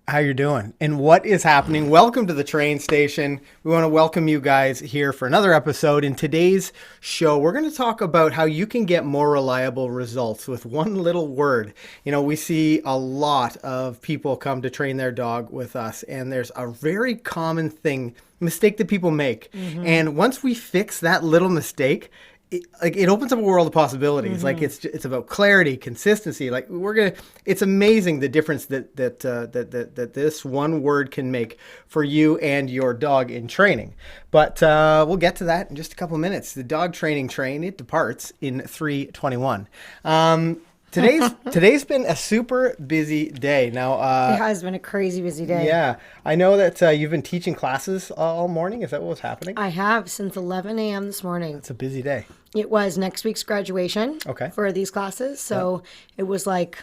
How you're doing and what is happening. Welcome to the train station. We want to welcome you guys here for another episode. In today's show, we're going to talk about how you can get more reliable results with one little word. You know, we see a lot of people come to train their dog with us, and there's a very common mistake that people make. And once we fix that little mistake, it opens up a world of possibilities. Like it's about clarity, consistency. Like it's amazing the difference that this one word can make for you and your dog in training. But we'll get to that in just a couple of minutes. The dog training train, it departs in 3:21. Today's been a super busy day. Now it has been a crazy busy day. Yeah, I know that you've been teaching classes all morning. Is that what's happening? I have since 11 a.m. this morning. It's a busy day. It was next week's graduation. Okay. For these classes, so it was like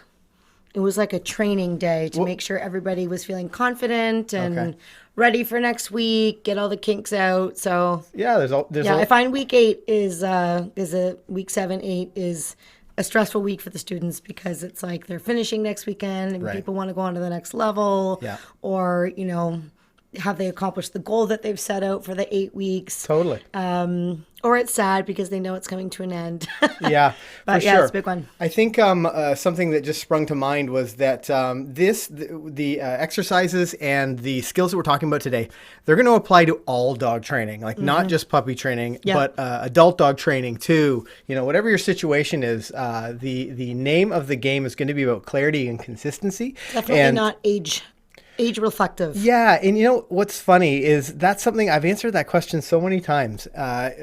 a training day to make sure everybody was feeling confident and ready for next week. Get all the kinks out. So yeah, I find week 8 is a week 7, 8 is a stressful week for the students because it's like they're finishing next weekend and people want to go on to the next level, or have they accomplished the goal that they've set out for the 8 weeks? Totally. Or it's sad because they know it's coming to an end. Yeah, but for sure. It's a big one. I think something that just sprung to mind was that the exercises and the skills that we're talking about today, they're going to apply to all dog training, like not just puppy training, but adult dog training too. You know, whatever your situation is, the name of the game is going to be about clarity and consistency. Definitely not age reflective. Yeah, and you know what's funny is that's something I've answered that question so many times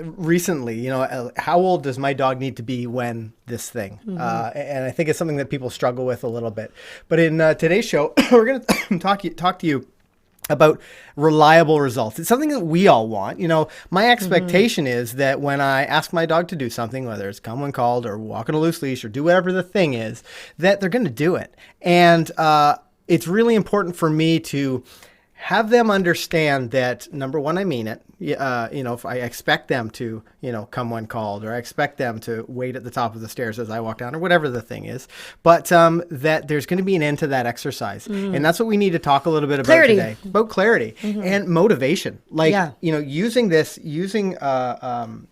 recently. You know, how old does my dog need to be when this thing? And I think it's something that people struggle with a little bit. But in today's show, we're going to talk to you about reliable results. It's something that we all want. You know, my expectation is that when I ask my dog to do something, whether it's come when called or walk on a loose leash or do whatever the thing is, that they're going to do it. And it's really important for me to have them understand that, number one, I mean it. If I expect them to, come when called, or I expect them to wait at the top of the stairs as I walk down, or whatever the thing is, but that there's going to be an end to that exercise. And that's what we need to talk a little bit about today, about clarity and motivation. Like, using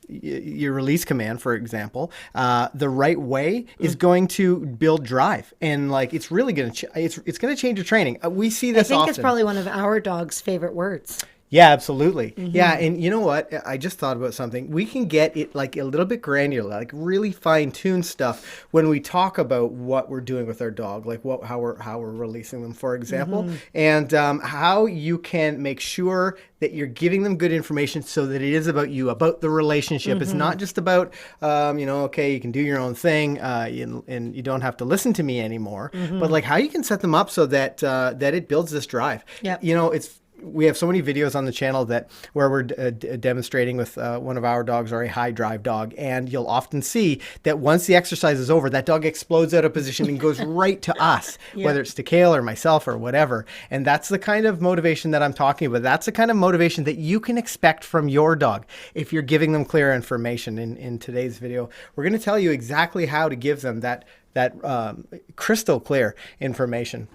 your release command, for example, the right way is going to build drive. And like, it's really going to, it's going to change your training. We see this often. I think it's probably one of our dog's favorite words. Yeah, absolutely. Yeah, and you know what? I just thought about something. We can get it like a little bit granular, like really fine-tune stuff when we talk about what we're doing with our dog, like how we're releasing them, for example, and how you can make sure that you're giving them good information so that it is about you, about the relationship. It's not just about, okay, you can do your own thing and you don't have to listen to me anymore, but like how you can set them up so that that it builds this drive. Yeah. We have so many videos on the channel where we're demonstrating with one of our dogs, or a high drive dog, and you'll often see that once the exercise is over, that dog explodes out of position and goes right to us, whether it's to Kayl or myself or whatever. And that's the kind of motivation that I'm talking about. That's the kind of motivation that you can expect from your dog if you're giving them clear information. In today's video, we're going to tell you exactly how to give them that crystal clear information.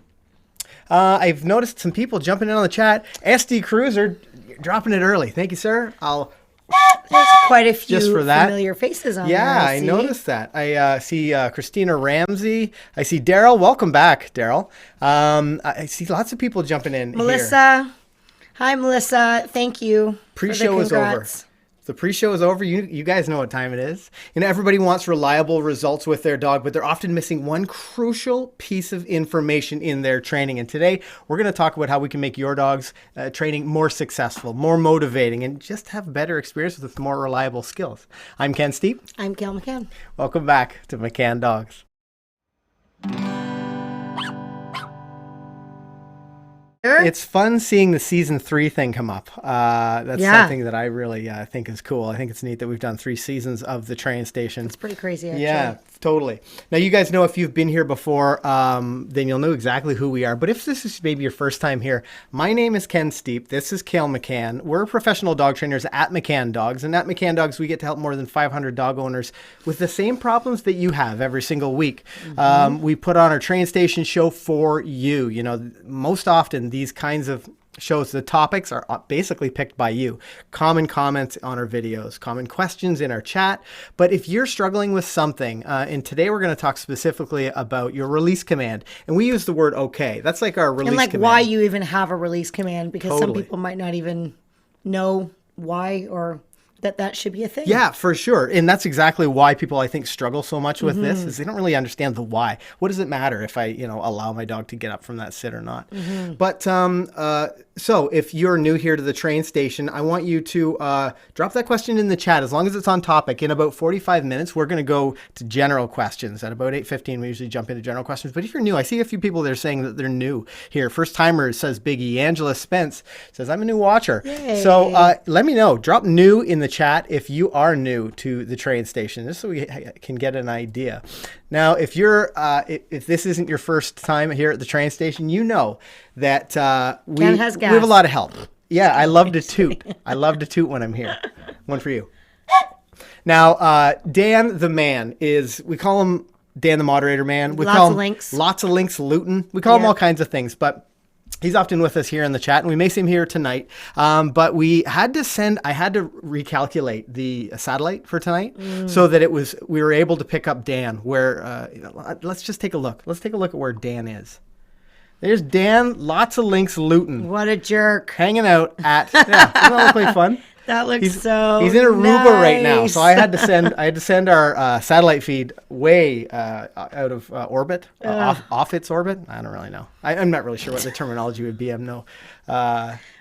I've noticed some people jumping in on the chat. SD Cruiser, dropping it early. Thank you, sir. There's quite a few just for that. familiar faces on there. Yeah, I noticed that. I see Christina Ramsey. I see Daryl. Welcome back, Daryl. I see lots of people jumping in Melissa. here. Hi, Melissa. Thank you. Pre-show is over. The pre-show is over. You guys know what time it is. Everybody wants reliable results with their dog, but they're often missing one crucial piece of information in their training. And today, we're going to talk about how we can make your dog's training more successful, more motivating, and just have better experience with more reliable skills. I'm Ken Steepe. I'm Kayl McCann. Welcome back to McCann Dogs. It's fun seeing the season 3 thing come up. That's something that I really think is cool. I think it's neat that we've done 3 seasons of the train station. It's pretty crazy, actually. Yeah, Totally. Now, you guys know if you've been here before, then you'll know exactly who we are. But if this is maybe your first time here, my name is Ken Steepe. This is Kayl McCann. We're professional dog trainers at McCann Dogs. And at McCann Dogs, we get to help more than 500 dog owners with the same problems that you have every single week. We put on our train station show for you. You know, most often these kinds of shows, the topics are basically picked by you. Common comments on our videos, common questions in our chat. But if you're struggling with something, and today we're going to talk specifically about your release command. And we use the word okay. That's like our release command. And like why you even have a release command, because some people might not even know why or that should be a thing. Yeah, for sure. And that's exactly why people, I think, struggle so much with this, is they don't really understand the why. What does it matter if I, allow my dog to get up from that sit or not? But so if you're new here to the train station, I want you to drop that question in the chat, as long as it's on topic. In about 45 minutes, we're going to go to general questions. At about 8:15, we usually jump into general questions. But if you're new, I see a few people that are saying that they're new here. First timer says Biggie. Angela Spence says, I'm a new watcher. Yay. So let me know. Drop new in the chat if you are new to the train station, just so we can get an idea. Now, if you're if this isn't your first time here at the train station, you know that we have a lot of help. Yeah, I love to toot. I love to toot when I'm here. One for you. Now, Dan the man we call him Dan the moderator man. We call him Lots of Links Luton. We call him all kinds of things, but he's often with us here in the chat, and we may see him here tonight. But I had to recalculate the satellite for tonight so that we were able to pick up Dan where, let's just take a look. Let's take a look at where Dan is. There's Dan, Lots of Links Luton. What a jerk. Hanging out at, doesn't that look like fun? That looks He's in Aruba right now, so I had to send our satellite feed way out of orbit, off its orbit. I don't really know. I'm not really sure what the terminology would be. I'm no.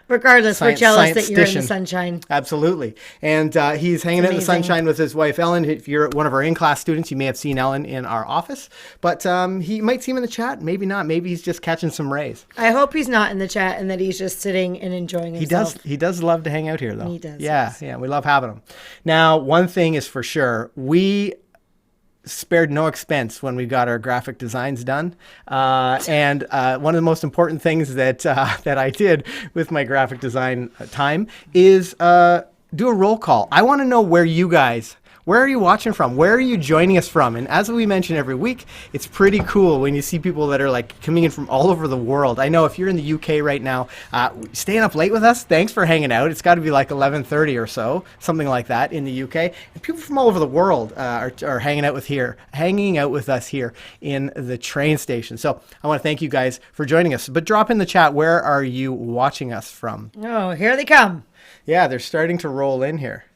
Regardless, we're jealous that you're in the sunshine. Absolutely. And he's hanging out in the sunshine with his wife, Ellen. If you're one of our in-class students, you may have seen Ellen in our office. But he might see him in the chat. Maybe not. Maybe he's just catching some rays. I hope he's not in the chat and that he's just sitting and enjoying himself. He does love to hang out here, though. He does. Yeah, yeah. We love having him. Now, one thing is for sure. We spared no expense when we got our graphic designs done. And one of the most important things that I did with my graphic design time is do a roll call. I want to know where are you watching from? Where are you joining us from? And as we mention every week, it's pretty cool when you see people that are like coming in from all over the world. I know if you're in the UK right now, staying up late with us, thanks for hanging out. It's got to be like 11:30 or so, something like that in the UK. And people from all over the world are hanging out with us here in the train station. So I want to thank you guys for joining us. But drop in the chat, where are you watching us from? Oh, here they come. Yeah, they're starting to roll in here.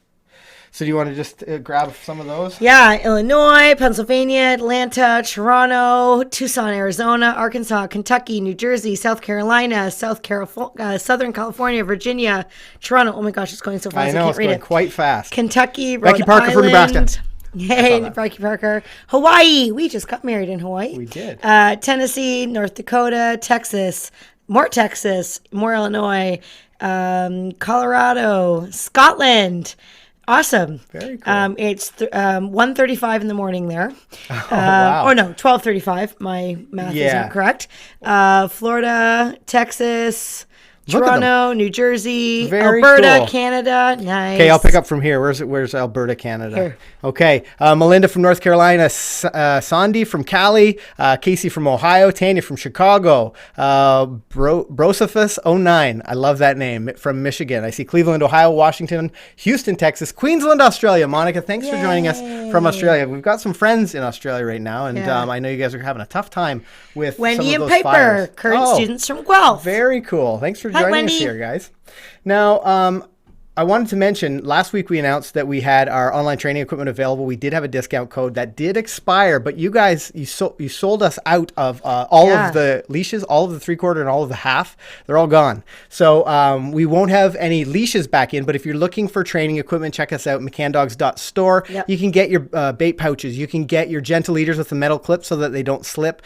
So do you want to just grab some of those? Yeah, Illinois, Pennsylvania, Atlanta, Toronto, Tucson, Arizona, Arkansas, Kentucky, New Jersey, South Carolina, Southern California, Virginia, Toronto. Oh my gosh, it's going so fast. I know, it's going quite fast. Kentucky, Rhode Becky Parker Island. from Nebraska. Hey, Becky Parker. Hawaii. We just got married in Hawaii. We did. Tennessee, North Dakota, Texas, more Illinois, Colorado, Scotland. Awesome. Very cool. It's 1:35 in the morning there. Oh, wow. Or no, 12:35. My math is not correct. Florida, Texas, Toronto, New Jersey, Alberta, cool. Canada. Nice. Okay, I'll pick up from here. Where's Alberta, Canada? Here. Okay, Melinda from North Carolina, Sandy from Cali, Casey from Ohio, Tanya from Chicago, Brosophus 09. I love that name, from Michigan. I see Cleveland, Ohio, Washington, Houston, Texas, Queensland, Australia. Monica, thanks for joining us from Australia. We've got some friends in Australia right now, and I know you guys are having a tough time with Wendy some of and those Piper, fires. current students from Guelph. Very cool. Thanks for joining us here, guys. Now, I wanted to mention, last week we announced that we had our online training equipment available. We did have a discount code that did expire, but you guys, you sold us out of all of the leashes, all of the 3/4 and all of the half. They're all gone. So we won't have any leashes back in, but if you're looking for training equipment, check us out, McCannDogs.store. Yep. You can get your bait pouches. You can get your gentle leaders with the metal clip so that they don't slip.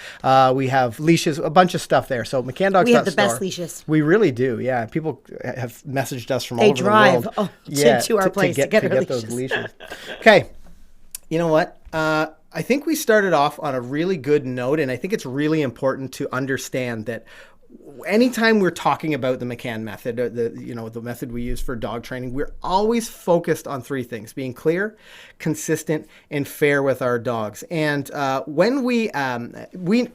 We have leashes, a bunch of stuff there. So McCannDogs.store. We have the best leashes. We really do, yeah. People have messaged us from all over the world. To our place to get those leashes. Okay, you know what? I think we started off on a really good note, and I think it's really important to understand that anytime we're talking about the McCann method, the method we use for dog training, we're always focused on three things: being clear, consistent, and fair with our dogs. And when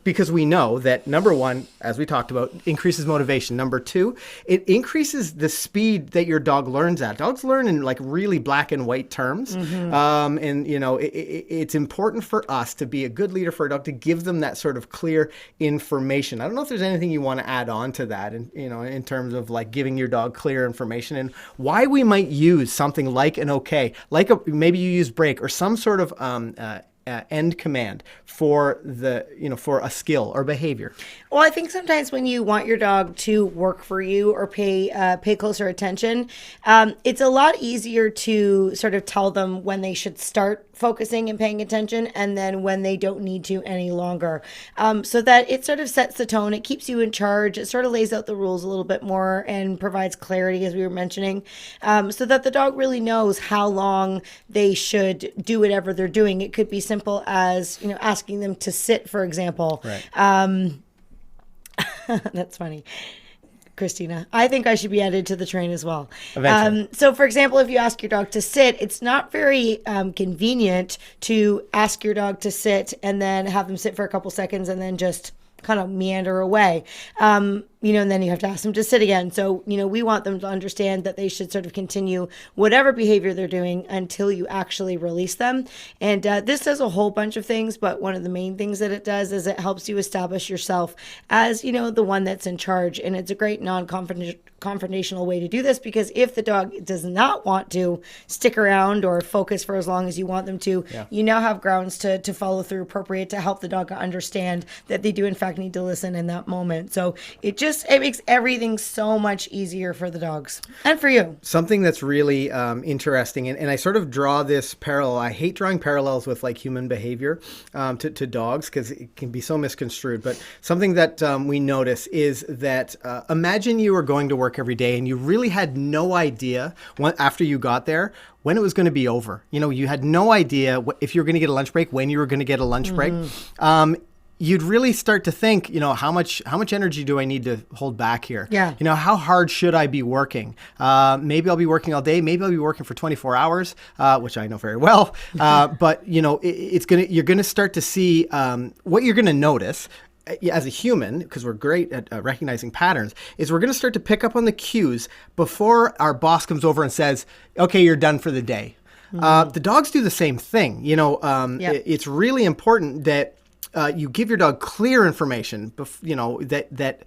because we know that, number one, as we talked about, increases motivation. Number two, it increases the speed that your dog learns at. Dogs learn in like really black and white terms. And it's important for us to be a good leader for a dog, to give them that sort of clear information. I don't know if there's anything you want to add on to that, and in terms of like giving your dog clear information, and why we might use something like an okay, like maybe you use break or some sort of end command for for a skill or behavior. Well, I think sometimes when you want your dog to work for you or pay closer attention, it's a lot easier to sort of tell them when they should start focusing and paying attention, and then when they don't need to any longer, so that it sort of sets the tone. It keeps you in charge. It sort of lays out the rules a little bit more and provides clarity, as we were mentioning, so that the dog really knows how long they should do whatever they're doing. It could be simple as asking them to sit, for example. Right. That's funny. Christina, I think I should be added to the train as well. Eventually. So, for example, if you ask your dog to sit, it's not very convenient to ask your dog to sit and then have them sit for a couple seconds and then just kind of meander away. And then you have to ask them to sit again. So, we want them to understand that they should sort of continue whatever behavior they're doing until you actually release them. And this does a whole bunch of things, but one of the main things that it does is it helps you establish yourself as, the one that's in charge. And it's a great non-confrontational way to do this, because if the dog does not want to stick around or focus for as long as you want them to, you now have grounds to follow through appropriate to help the dog understand that they do in fact need to listen in that moment. So it makes everything so much easier for the dogs and for you. Something that's really interesting, and I sort of draw this parallel. I hate drawing parallels with like human behavior to dogs, because it can be so misconstrued. But something that we notice is that imagine you were going to work every day and you really had no idea after you got there when it was going to be over. You had no idea if you were going to get a lunch break, when you were going to get a lunch break. You'd really start to think, how much energy do I need to hold back here? Yeah. How hard should I be working? Maybe I'll be working all day. Maybe I'll be working for 24 hours, which I know very well. But you're going to start to see what you're going to notice as a human, because we're great at recognizing patterns, is we're going to start to pick up on the cues before our boss comes over and says, okay, you're done for the day. The dogs do the same thing. It's really important that you give your dog clear information, that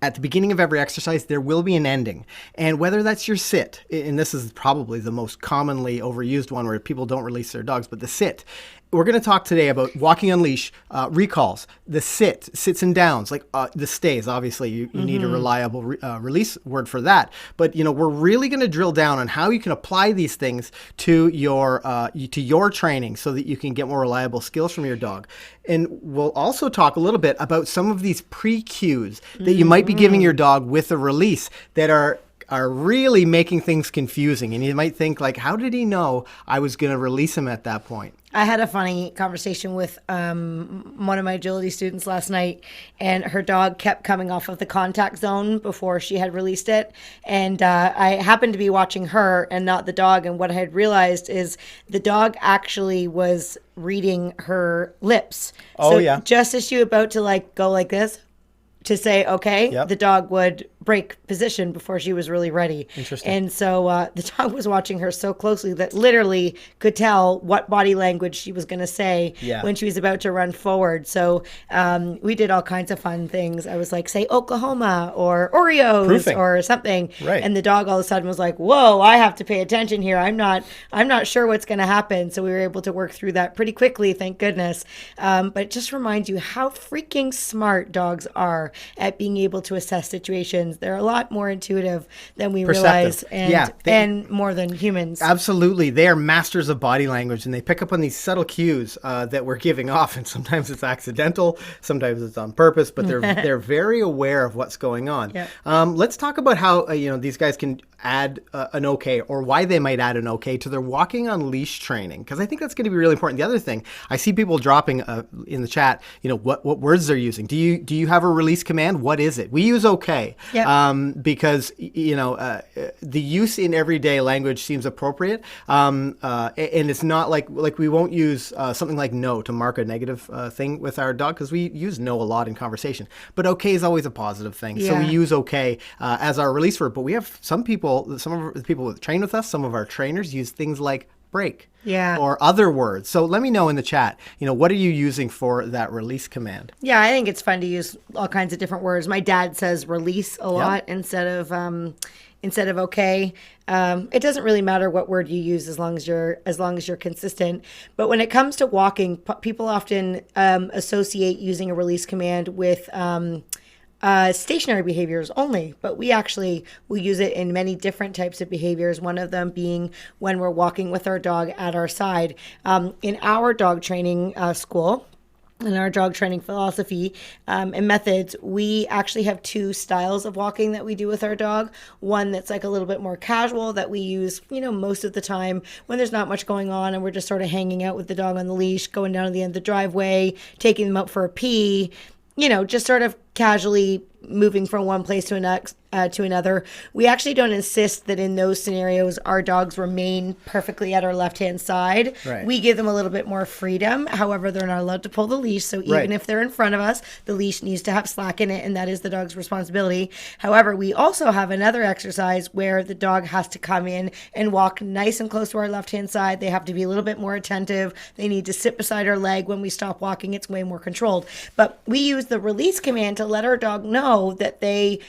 at the beginning of every exercise, there will be an ending. And whether that's your sit, and this is probably the most commonly overused one where people don't release their dogs, but the sit. We're going to talk today about walking on leash, recalls, the sits and downs, like the stays. Obviously, you need a reliable release word for that. But, we're really going to drill down on how you can apply these things to your training so that you can get more reliable skills from your dog. And we'll also talk a little bit about some of these pre-cues that you might be giving your dog with a release that are really making things confusing. And you might think, like, how did he know I was going to release him at that point? I had a funny conversation with one of my agility students last night, and her dog kept coming off of the contact zone before she had released it. And I happened to be watching her and not the dog. And what I had realized is the dog actually was reading her lips. Oh, so yeah. Just as she was about to go like this to say, okay, Yep. The dog would break position before she was really ready. Interesting. And so the dog was watching her so closely that literally could tell what body language she was going to say when she was about to run forward. So we did all kinds of fun things. I was like, say Oklahoma or Oreos Proofing. Or something. Right. And the dog all of a sudden was like, whoa, I have to pay attention here. I'm not sure what's going to happen. So we were able to work through that pretty quickly, thank goodness. But it just reminds you how freaking smart dogs are at being able to assess situations They're a lot more intuitive than we Perceptive. realize, and more than humans. Absolutely. They are masters of body language, and they pick up on these subtle cues that we're giving off. And sometimes it's accidental, sometimes it's on purpose, but they're very aware of what's going on. Yeah. Let's talk about how these guys can add an okay, or why they might add an okay to their walking on leash training, because I think that's going to be really important. The other thing, I see people dropping in the chat, what words they're using. Do you have a release command? What is it? We use okay, because the use in everyday language seems appropriate, and it's not like we won't use something like no to mark a negative thing with our dog, because we use no a lot in conversation. But okay is always a positive thing, so we use okay as our release word. But we have some of the people that train with us, some of our trainers use things like break or other words. So let me know in the chat, what are you using for that release command? Yeah, I think it's fun to use all kinds of different words. My dad says release a lot instead of okay. It doesn't really matter what word you use as long as you're consistent. But when it comes to walking, people often associate using a release command with stationary behaviors only, but we actually will use it in many different types of behaviors, one of them being when we're walking with our dog at our side. In our dog training school, in our dog training philosophy and methods, we actually have two styles of walking that we do with our dog. One that's like a little bit more casual that we use, most of the time when there's not much going on and we're just sort of hanging out with the dog on the leash, going down to the end of the driveway, taking them out for a pee, just sort of casually moving from one place to another. We actually don't insist that in those scenarios our dogs remain perfectly at our left-hand side. Right. We give them a little bit more freedom. However, they're not allowed to pull the leash. So even if they're in front of us, the leash needs to have slack in it, and that is the dog's responsibility. However, we also have another exercise where the dog has to come in and walk nice and close to our left-hand side. They have to be a little bit more attentive. They need to sit beside our leg when we stop walking. It's way more controlled. But we use the release command to let our dog know that they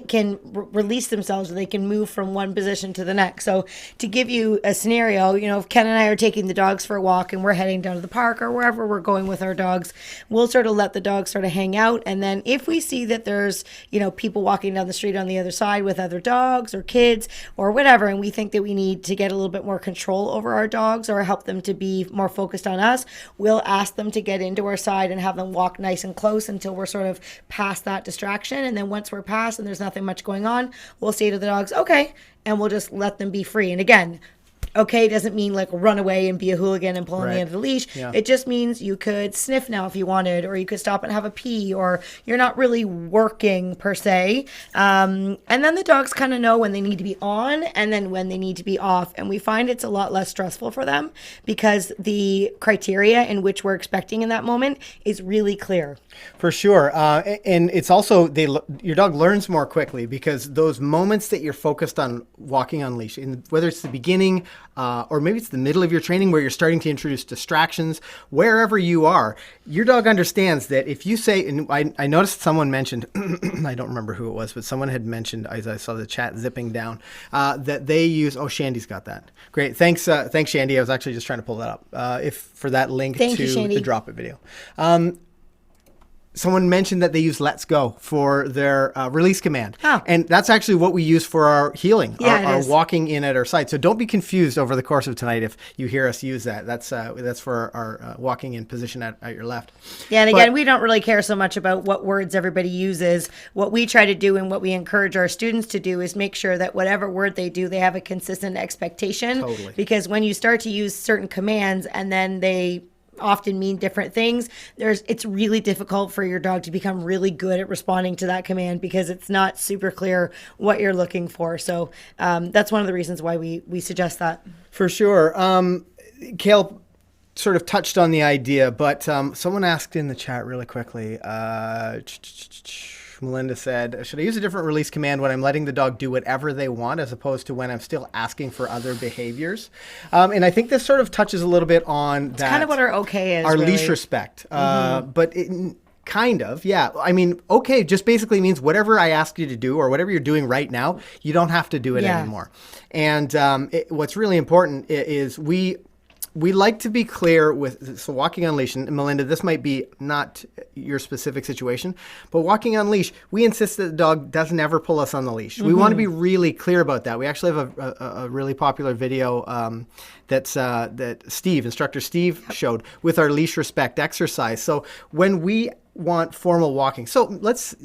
can release themselves, or they can move from one position to the next. So to give you a scenario, if Ken and I are taking the dogs for a walk and we're heading down to the park or wherever we're going with our dogs, we'll sort of let the dogs sort of hang out. And then if we see that there's, people walking down the street on the other side with other dogs or kids or whatever, and we think that we need to get a little bit more control over our dogs or help them to be more focused on us, we'll ask them to get into our side and have them walk nice and close until we're sort of past that distraction. And then once we're past and there's nothing much going on, we'll say to the dogs, okay, and we'll just let them be free. And again, okay doesn't mean like run away and be a hooligan and pull on the end of the leash. Yeah. It just means you could sniff now if you wanted, or you could stop and have a pee, or you're not really working per se. And then the dogs kind of know when they need to be on and then when they need to be off. And we find it's a lot less stressful for them because the criteria in which we're expecting in that moment is really clear. For sure. And it's also, your dog learns more quickly because those moments that you're focused on walking on leash, whether it's the beginning, or maybe it's the middle of your training where you're starting to introduce distractions, wherever you are, your dog understands that if you say, and I noticed someone mentioned, I don't remember who it was, but someone had mentioned, as I saw the chat zipping down, that they use, Shandy's got that. Great. Thanks, Shandy. I was actually just trying to pull that up for that link to the Drop It video. Someone mentioned that they use Let's Go for their release command. Oh. And that's actually what we use for our healing, our walking in at our side. So don't be confused over the course of tonight if you hear us use that. That's for our walking in position at your left. Yeah, and again, we don't really care so much about what words everybody uses. What we try to do and what we encourage our students to do is make sure that whatever word they do, they have a consistent expectation. Totally. Because when you start to use certain commands and then they often mean different things, it's really difficult for your dog to become really good at responding to that command because it's not super clear what you're looking for. So that's one of the reasons why we suggest that. For sure. Kayl sort of touched on the idea, but someone asked in the chat really quickly, Melinda said, should I use a different release command when I'm letting the dog do whatever they want as opposed to when I'm still asking for other behaviors? And I think this sort of touches a little bit on that. It's kind of what our okay is. Our really. leash respect. But kind of, yeah. I mean, okay just basically means whatever I ask you to do or whatever you're doing right now, you don't have to do it anymore. And what's really important is we like to be clear with, so walking on leash, and Melinda, this might be not your specific situation, but walking on leash, we insist that the dog doesn't ever pull us on the leash. We want to be really clear about that. We actually have a really popular video that instructor Steve showed with our leash respect exercise. So when we want formal walking. So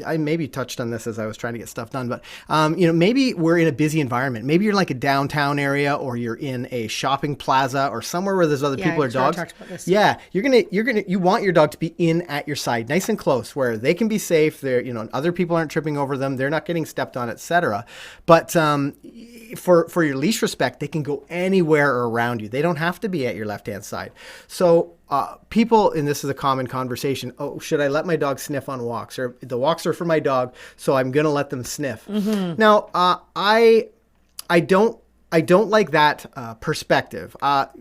I maybe touched on this as I was trying to get stuff done, but maybe we're in a busy environment. Maybe you're like a downtown area, or you're in a shopping plaza or somewhere where there's other people or dogs. Talked about this. Yeah. You want your dog to be in at your side, nice and close, where they can be safe. They're, other people aren't tripping over them. They're not getting stepped on, etc. But for your leash respect, they can go anywhere around you. They don't have to be at your left-hand side. So people, and this is a common conversation, should I let my dog sniff on walks? Or the walks are for my dog, so I'm going to let them sniff. Now, I don't like that perspective.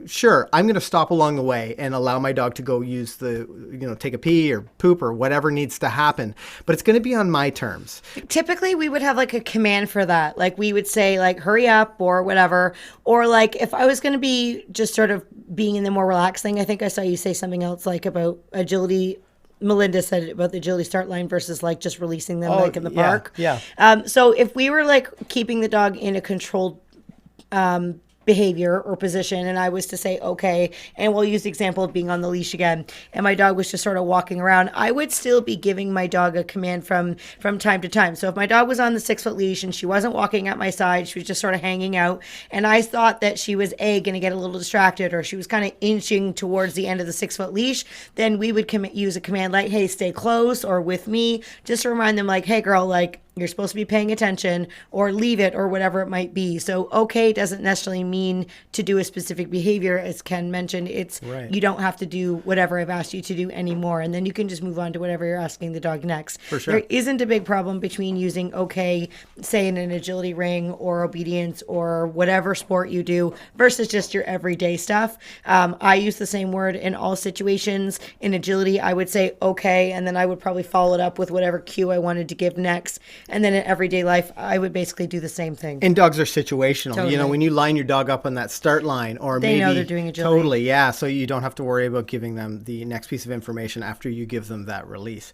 Sure, I'm going to stop along the way and allow my dog to go use take a pee or poop or whatever needs to happen, but it's going to be on my terms. Typically, we would have like a command for that. Like we would say like, hurry up or whatever. Or like if I was going to be just sort of being in the more relaxed thing, I think I saw you say something else like about agility. Melinda said it about the agility start line versus like just releasing them like in the park. Yeah. So if we were like keeping the dog in a controlled behavior or position, and I was to say, okay, and we'll use the example of being on the leash again, and my dog was just sort of walking around, I would still be giving my dog a command from time to time. So if my dog was on the 6-foot leash and she wasn't walking at my side, she was just sort of hanging out, and I thought that she was going to get a little distracted, or she was kind of inching towards the end of the 6-foot leash, then we would use a command like, hey, stay close, or with me, just to remind them like, hey girl, like, you're supposed to be paying attention, or leave it, or whatever it might be. So okay doesn't necessarily mean to do a specific behavior. As Ken mentioned, it's right. You don't have to do whatever I've asked you to do anymore. And then you can just move on to whatever you're asking the dog next. For sure. There isn't a big problem between using okay, say in an agility ring or obedience or whatever sport you do, versus just your everyday stuff. I use the same word in all situations. In agility, I would say okay, and then I would probably follow it up with whatever cue I wanted to give next. And then in everyday life, I would basically do the same thing. And dogs are situational. Totally. When you line your dog up on that start line, or they maybe know they're doing agility. Totally, yeah. So you don't have to worry about giving them the next piece of information after you give them that release.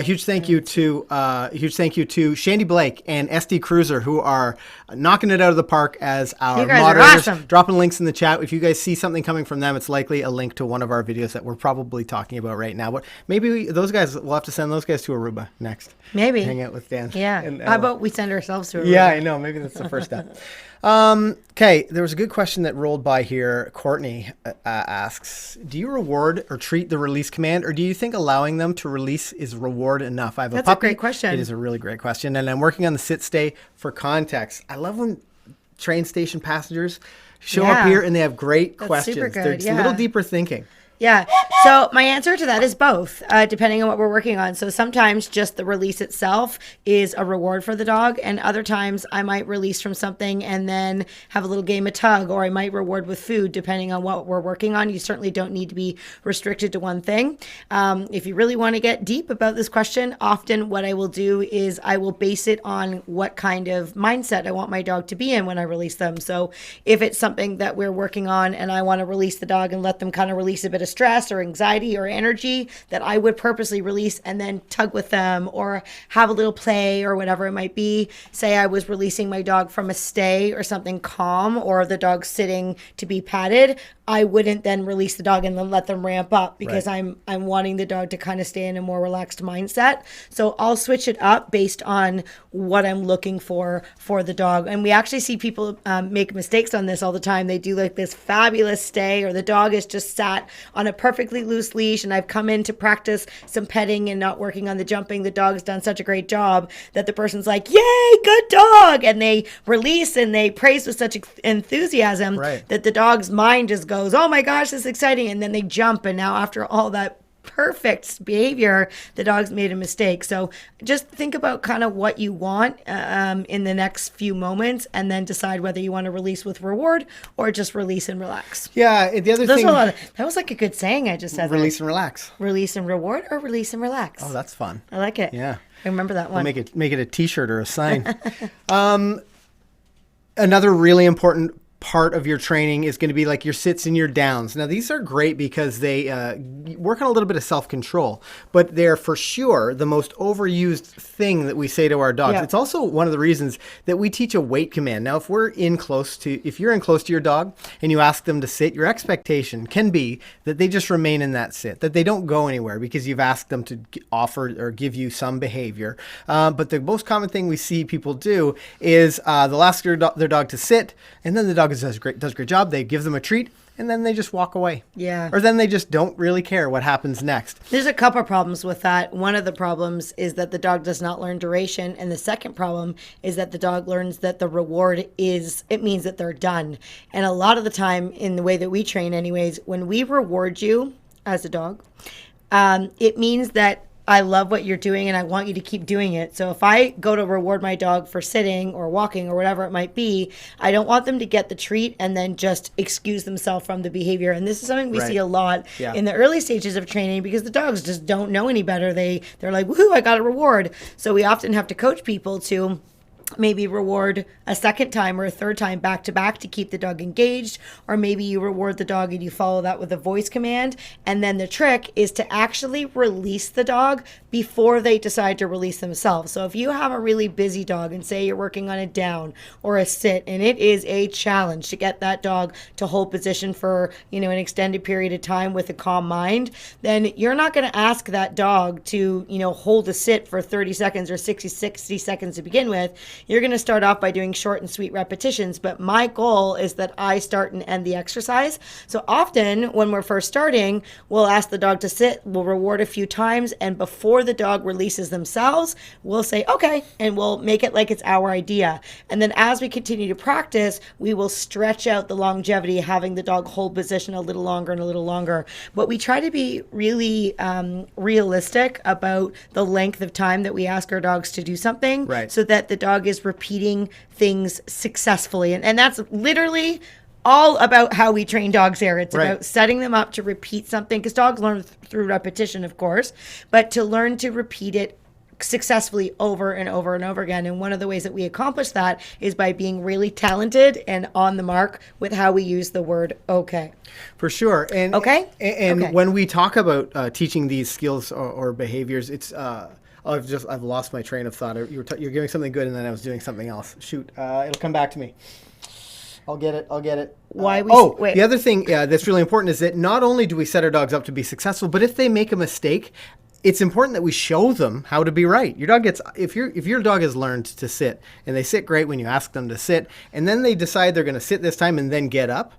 Huge thank you to Shandy Blake and SD Cruiser, who are knocking it out of the park as our moderators. Awesome. Dropping links in the chat. If you guys see something coming from them, it's likely a link to one of our videos that we're probably talking about right now. But maybe we'll have to send those guys to Aruba next. Maybe. Hang out with Dan. Yeah. How about we send ourselves to Aruba? Yeah, I know. Maybe that's the first step. Okay, there was a good question that rolled by here. Courtney asks, do you reward or treat the release command, or do you think allowing them to release is reward enough? I have That's a puppy. a great question. It is a really great question. And I'm working on the sit stay for context. I love when train station passengers show up here and they have great questions. Super good. They're a little deeper thinking. Yeah. So my answer to that is both, depending on what we're working on. So sometimes just the release itself is a reward for the dog. And other times I might release from something and then have a little game of tug, or I might reward with food, depending on what we're working on. You certainly don't need to be restricted to one thing. If you really want to get deep about this question, often what I will do is I will base it on what kind of mindset I want my dog to be in when I release them. So if it's something that we're working on and I want to release the dog and let them kind of release a bit of stress or anxiety or energy, that I would purposely release and then tug with them or have a little play or whatever it might be. Say I was releasing my dog from a stay or something calm, or the dog sitting to be patted, I wouldn't then release the dog and then let them ramp up, because right. I'm wanting the dog to kind of stay in a more relaxed mindset. So I'll switch it up based on what I'm looking for the dog. And we actually see people make mistakes on this all the time. They do like this fabulous stay, or the dog is just sat on a perfectly loose leash, and I've come in to practice some petting and not working on the jumping. The dog's done such a great job that the person's like, yay, good dog, and they release and they praise with such enthusiasm right. that the dog's mind just goes, oh my gosh, this is exciting, and then they jump, and now after all that perfect behavior, the dog's made a mistake. So just think about kind of what you want in the next few moments, and then decide whether you want to release with reward or just release and relax. Yeah, the other thing... that was like a good saying I just said. Release and relax. Release and reward, or release and relax. Oh, that's fun. I like it. Yeah. I remember that one. We'll make it a t-shirt or a sign. Another really important part of your training is going to be like your sits and your downs. Now, these are great because they work on a little bit of self-control, but they're for sure the most overused thing that we say to our dogs. Yeah. It's also one of the reasons that we teach a wait command. Now, if you're in close to your dog and you ask them to sit, your expectation can be that they just remain in that sit, that they don't go anywhere because you've asked them to offer or give you some behavior. But the most common thing we see people do is they'll ask their dog to sit, and then the dog does a great job. They give them a treat, and then they just walk away. Yeah. Or then they just don't really care what happens next. There's a couple of problems with that. One of the problems is that the dog does not learn duration. And the second problem is that the dog learns that the reward it means that they're done. And a lot of the time, in the way that we train anyways, when we reward you as a dog, it means that I love what you're doing and I want you to keep doing it. So if I go to reward my dog for sitting or walking or whatever it might be, I don't want them to get the treat and then just excuse themselves from the behavior. And this is something we see a lot in the early stages of training because the dogs just don't know any better. They're like, woohoo, I got a reward. So we often have to coach people to maybe reward a second time or a third time back to back to keep the dog engaged, or maybe you reward the dog and you follow that with a voice command. And then the trick is to actually release the dog before they decide to release themselves. So if you have a really busy dog and say you're working on a down or a sit, and it is a challenge to get that dog to hold position for, an extended period of time with a calm mind, then you're not going to ask that dog to, hold a sit for 30 seconds or 60 seconds to begin with. You're going to start off by doing short and sweet repetitions, but my goal is that I start and end the exercise. So often when we're first starting, we'll ask the dog to sit, we'll reward a few times, and before the dog releases themselves, we'll say, okay, and we'll make it like it's our idea. And then as we continue to practice, we will stretch out the longevity, having the dog hold position a little longer and a little longer. But we try to be really realistic about the length of time that we ask our dogs to do something, so that the dog is repeating things successfully. And that's literally all about how we train dogs here. It's about setting them up to repeat something, because dogs learn through repetition, of course, but to learn to repeat it successfully over and over and over again. And one of the ways that we accomplish that is by being really talented and on the mark with how we use the word okay. For sure. And when we talk about teaching these skills or behaviors, it's I've lost my train of thought. You're giving something good, and then I was doing something else. Shoot, it'll come back to me. I'll get it. Wait. The other thing that's really important is that not only do we set our dogs up to be successful, but if they make a mistake, it's important that we show them how to be right. Your dog if your dog has learned to sit, and they sit great when you ask them to sit, and then they decide they're going to sit this time and then get up,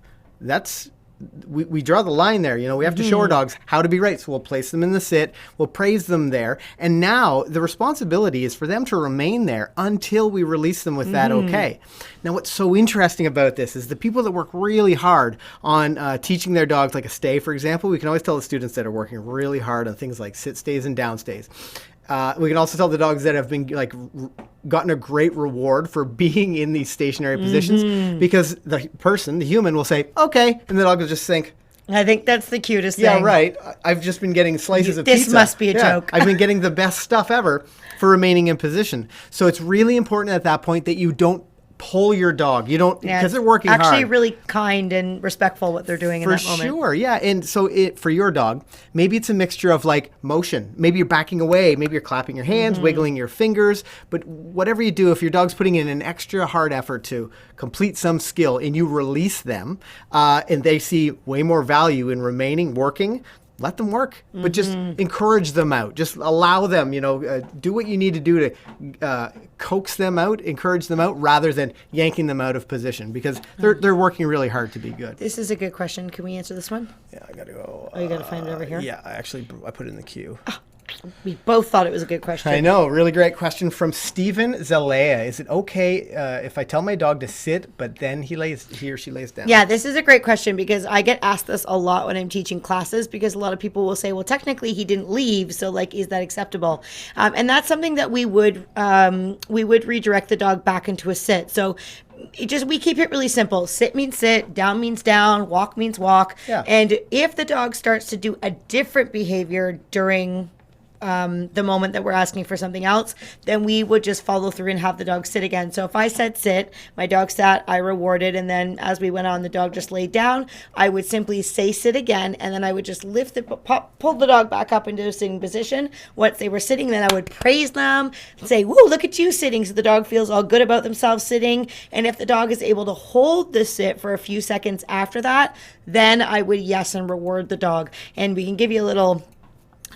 we draw the line there. We have to show our dogs how to be right. So we'll place them in the sit, we'll praise them there. And now the responsibility is for them to remain there until we release them with that okay. Now, what's so interesting about this is the people that work really hard on teaching their dogs, like a stay, for example, we can always tell the students that are working really hard on things like sit stays and down stays. We can also tell the dogs that have been gotten a great reward for being in these stationary positions, because the human will say, okay, and the dog will just think, I think that's the cutest thing. Yeah, right. I've just been getting slices of pizza. This must be a joke. I've been getting the best stuff ever for remaining in position. So it's really important at that point that you don't pull your dog. You don't, because they're working hard. Actually really kind and respectful what they're doing in that moment. For sure, yeah. And so for your dog, maybe it's a mixture of motion. Maybe you're backing away. Maybe you're clapping your hands, wiggling your fingers. But whatever you do, if your dog's putting in an extra hard effort to complete some skill and you release them and they see way more value in remaining working, let them work, but just encourage them out. Just allow them, do what you need to do to coax them out, encourage them out, rather than yanking them out of position, because they're working really hard to be good. This is a good question. Can we answer this one? Yeah, I got to go. Oh, you got to find it over here? Yeah, I put it in the queue. Oh, we both thought it was a good question. I know. Really great question from Steven Zalea. Is it okay if I tell my dog to sit, but then he or she lays down? Yeah, this is a great question, because I get asked this a lot when I'm teaching classes, because a lot of people will say, well, technically he didn't leave, so is that acceptable? And that's something that we would redirect the dog back into a sit. So we keep it really simple. Sit means sit, down means down, walk means walk. Yeah. And if the dog starts to do a different behavior during the moment that we're asking for something else, then we would just follow through and have the dog sit again. So if I said sit, my dog sat, I rewarded, and then as we went on, the dog just laid down. I would simply say sit again, and then I would just pull the dog back up into a sitting position. Once they were sitting, then I would praise them, say, "Woo, look at you sitting," so the dog feels all good about themselves sitting. And if the dog is able to hold the sit for a few seconds after that, then I would yes and reward the dog. And we can give you a little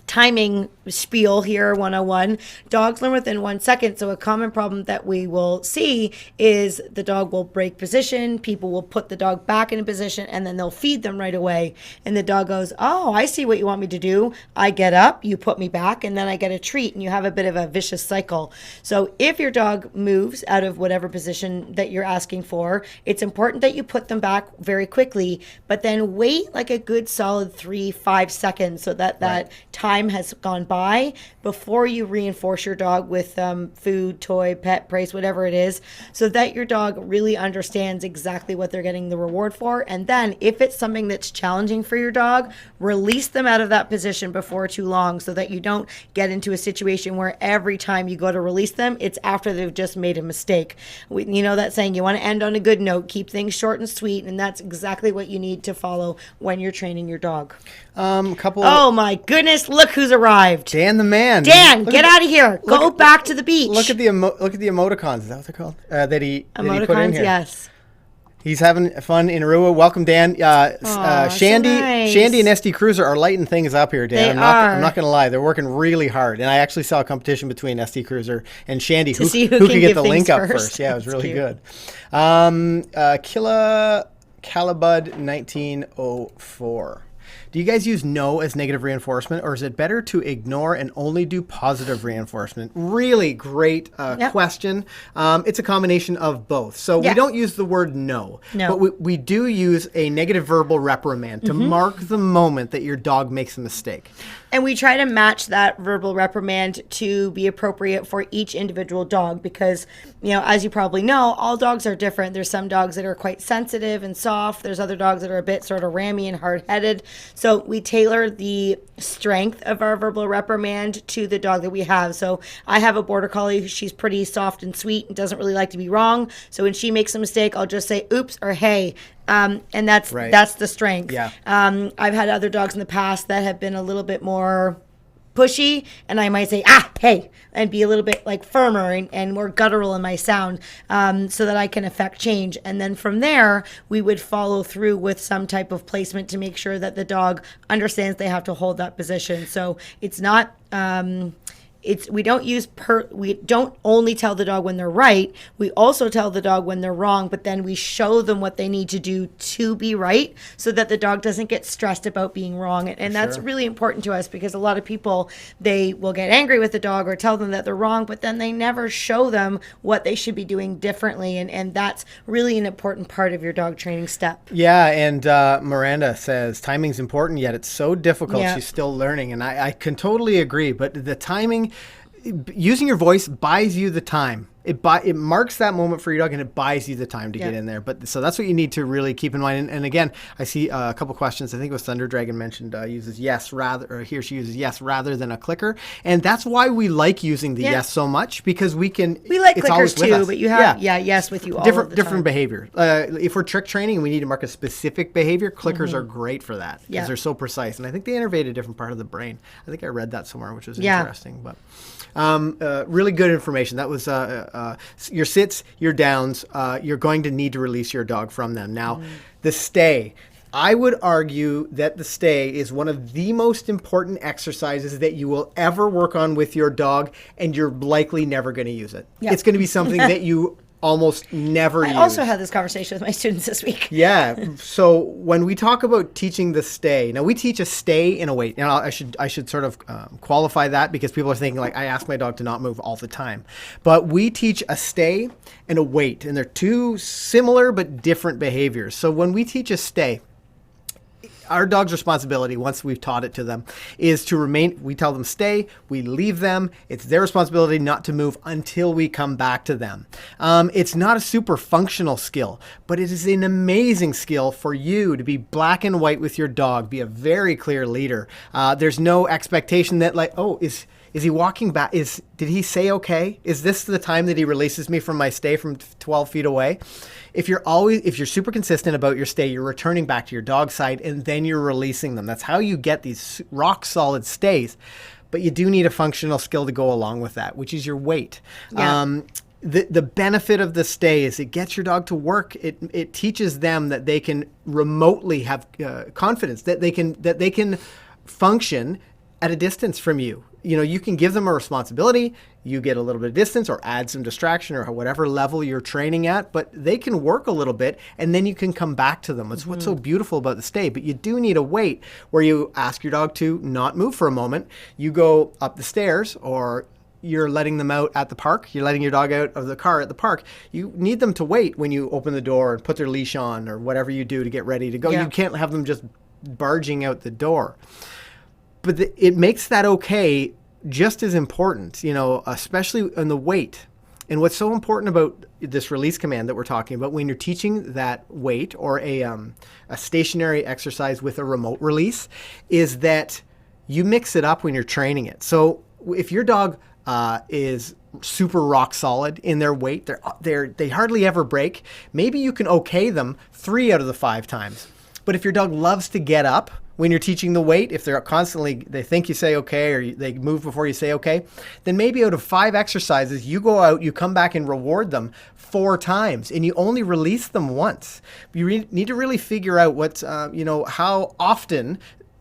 timing spiel here, 101. Dogs learn within 1 second. So a common problem that we will see is the dog will break position. People will put the dog back in a position and then they'll feed them right away. And the dog goes, "Oh, I see what you want me to do." I get up, you put me back, and then I get a treat, and you have a bit of a vicious cycle. So if your dog moves out of whatever position that you're asking for, it's important that you put them back very quickly, but then wait like a good solid 3-5 seconds so that time has gone by before you reinforce your dog with food, toy, pet, praise, whatever it is, so that your dog really understands exactly what they're getting the reward for. And then if it's something that's challenging for your dog, release them out of that position before too long, so that you don't get into a situation where every time you go to release them, it's after they've just made a mistake. You know that saying, you want to end on a good note, keep things short and sweet, and that's exactly what you need to follow when you're training your dog. Oh my goodness, look who's arrived. Dan the man. Dan, get out of here. Go back to the beach. Look at the emoticons. Is that what they're called? That he put in here. Yes. He's having fun in Arua. Welcome, Dan. Shandy, so nice. Shandy and SD Cruiser are lighting things up here, Dan. I'm not going to lie. They're working really hard. And I actually saw a competition between SD Cruiser and Shandy who could get the link up first. Yeah, it was really good. Calibud 1904. Do you guys use no as negative reinforcement, or is it better to ignore and only do positive reinforcement? Really great question. It's a combination of both. So we don't use the word no. But we do use a negative verbal reprimand to mark the moment that your dog makes a mistake. And we try to match that verbal reprimand to be appropriate for each individual dog because, you know, as you probably know, all dogs are different. There's some dogs that are quite sensitive and soft. There's other dogs that are a bit sort of rammy and hard-headed. So we tailor the strength of our verbal reprimand to the dog that we have. So I have a border collie. She's pretty soft and sweet and doesn't really like to be wrong. So when she makes a mistake, I'll just say, "Oops," or "Hey." And that's the strength. Yeah. I've had other dogs in the past that have been a little bit more pushy, and I might say, "Ah, hey," and be a little bit like firmer and more guttural in my sound, so that I can affect change. And then from there, we would follow through with some type of placement to make sure that the dog understands they have to hold that position. So it's not. We don't only tell the dog when they're right. We also tell the dog when they're wrong, but then we show them what they need to do to be right so that the dog doesn't get stressed about being wrong. And that's really important to us because a lot of people, they will get angry with the dog or tell them that they're wrong, but then they never show them what they should be doing differently. And that's really an important part of your dog training step. Yeah. And Miranda says timing's important, yet it's so difficult. Yeah. She's still learning. And I can totally agree. But the timing, using your voice buys you the time. It marks that moment for your dog, and it buys you the time to get in there. But so that's what you need to really keep in mind. And again, I see a couple questions. I think it was Thunder Dragon mentioned uses yes rather, or he or she uses yes rather than a clicker, and that's why we like using the yes so much because we like it's clickers too. But you have yes with you all different of the different time. Behavior. If we're trick training and we need to mark a specific behavior, clickers are great for that because they're so precise. And I think they innervate a different part of the brain. I think I read that somewhere, which was interesting. But really good information. That was your sits, your downs. You're going to need to release your dog from them. Now, the stay. I would argue that the stay is one of the most important exercises that you will ever work on with your dog, and you're likely never going to use it. Yep. It's going to be something that you almost never use. I also had this conversation with my students this week. Yeah. So when we talk about teaching the stay, now we teach a stay and a wait. Now I should sort of qualify that because people are thinking like I ask my dog to not move all the time. But we teach a stay and a wait, and they're two similar but different behaviors. So when we teach a stay, our dog's responsibility, once we've taught it to them, is to remain. We tell them stay, we leave them. It's their responsibility not to move until we come back to them. It's not a super functional skill, but it is an amazing skill for you to be black and white with your dog, be a very clear leader. There's no expectation that like, oh, Is he walking back? Did he say okay? Is this the time that he releases me from my stay from 12 feet away? If you're super consistent about your stay, you're returning back to your dog side and then you're releasing them. That's how you get these rock solid stays. But you do need a functional skill to go along with that, which is your weight. Yeah. The benefit of the stay is it gets your dog to work. It teaches them that they can remotely have confidence, that they can function at a distance from you. You know, you can give them a responsibility, you get a little bit of distance or add some distraction or whatever level you're training at, but they can work a little bit and then you can come back to them. It's what's so beautiful about the stay. But you do need a wait where you ask your dog to not move for a moment. You go up the stairs or you're letting them out at the park. You're letting your dog out of the car at the park. You need them to wait when you open the door and put their leash on or whatever you do to get ready to go. Yeah. You can't have them just barging out the door. But it makes that okay just as important, you know, especially in the wait. And what's so important about this release command that we're talking about when you're teaching that wait or a stationary exercise with a remote release is that you mix it up when you're training it. So if your dog is super rock solid in their weight, they hardly ever break, maybe you can okay them 3 out of the 5 times. But if your dog loves to get up when you're teaching the weight, if they're constantly, they think you say okay or they move before you say okay, then maybe out of 5 exercises, you go out, you come back and reward them 4 times and you only release them once. You need to really figure out what's, how often,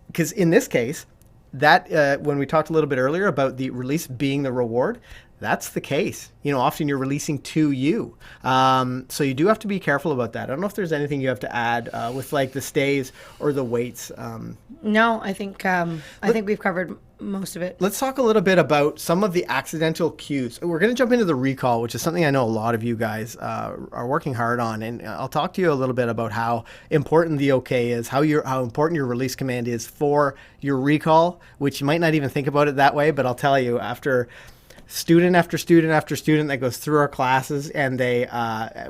because in this case, that when we talked a little bit earlier about the release being the reward, that's the case. You know, often you're releasing to you. So you do have to be careful about that. I don't know if there's anything you have to add with like the stays or the weights. No, I think we've covered most of it. Let's talk a little bit about some of the accidental cues. We're going to jump into the recall, which is something I know a lot of you guys are working hard on. And I'll talk to you a little bit about how important the okay is, how important your release command is for your recall, which you might not even think about it that way. But I'll tell you, after student after student after student that goes through our classes and they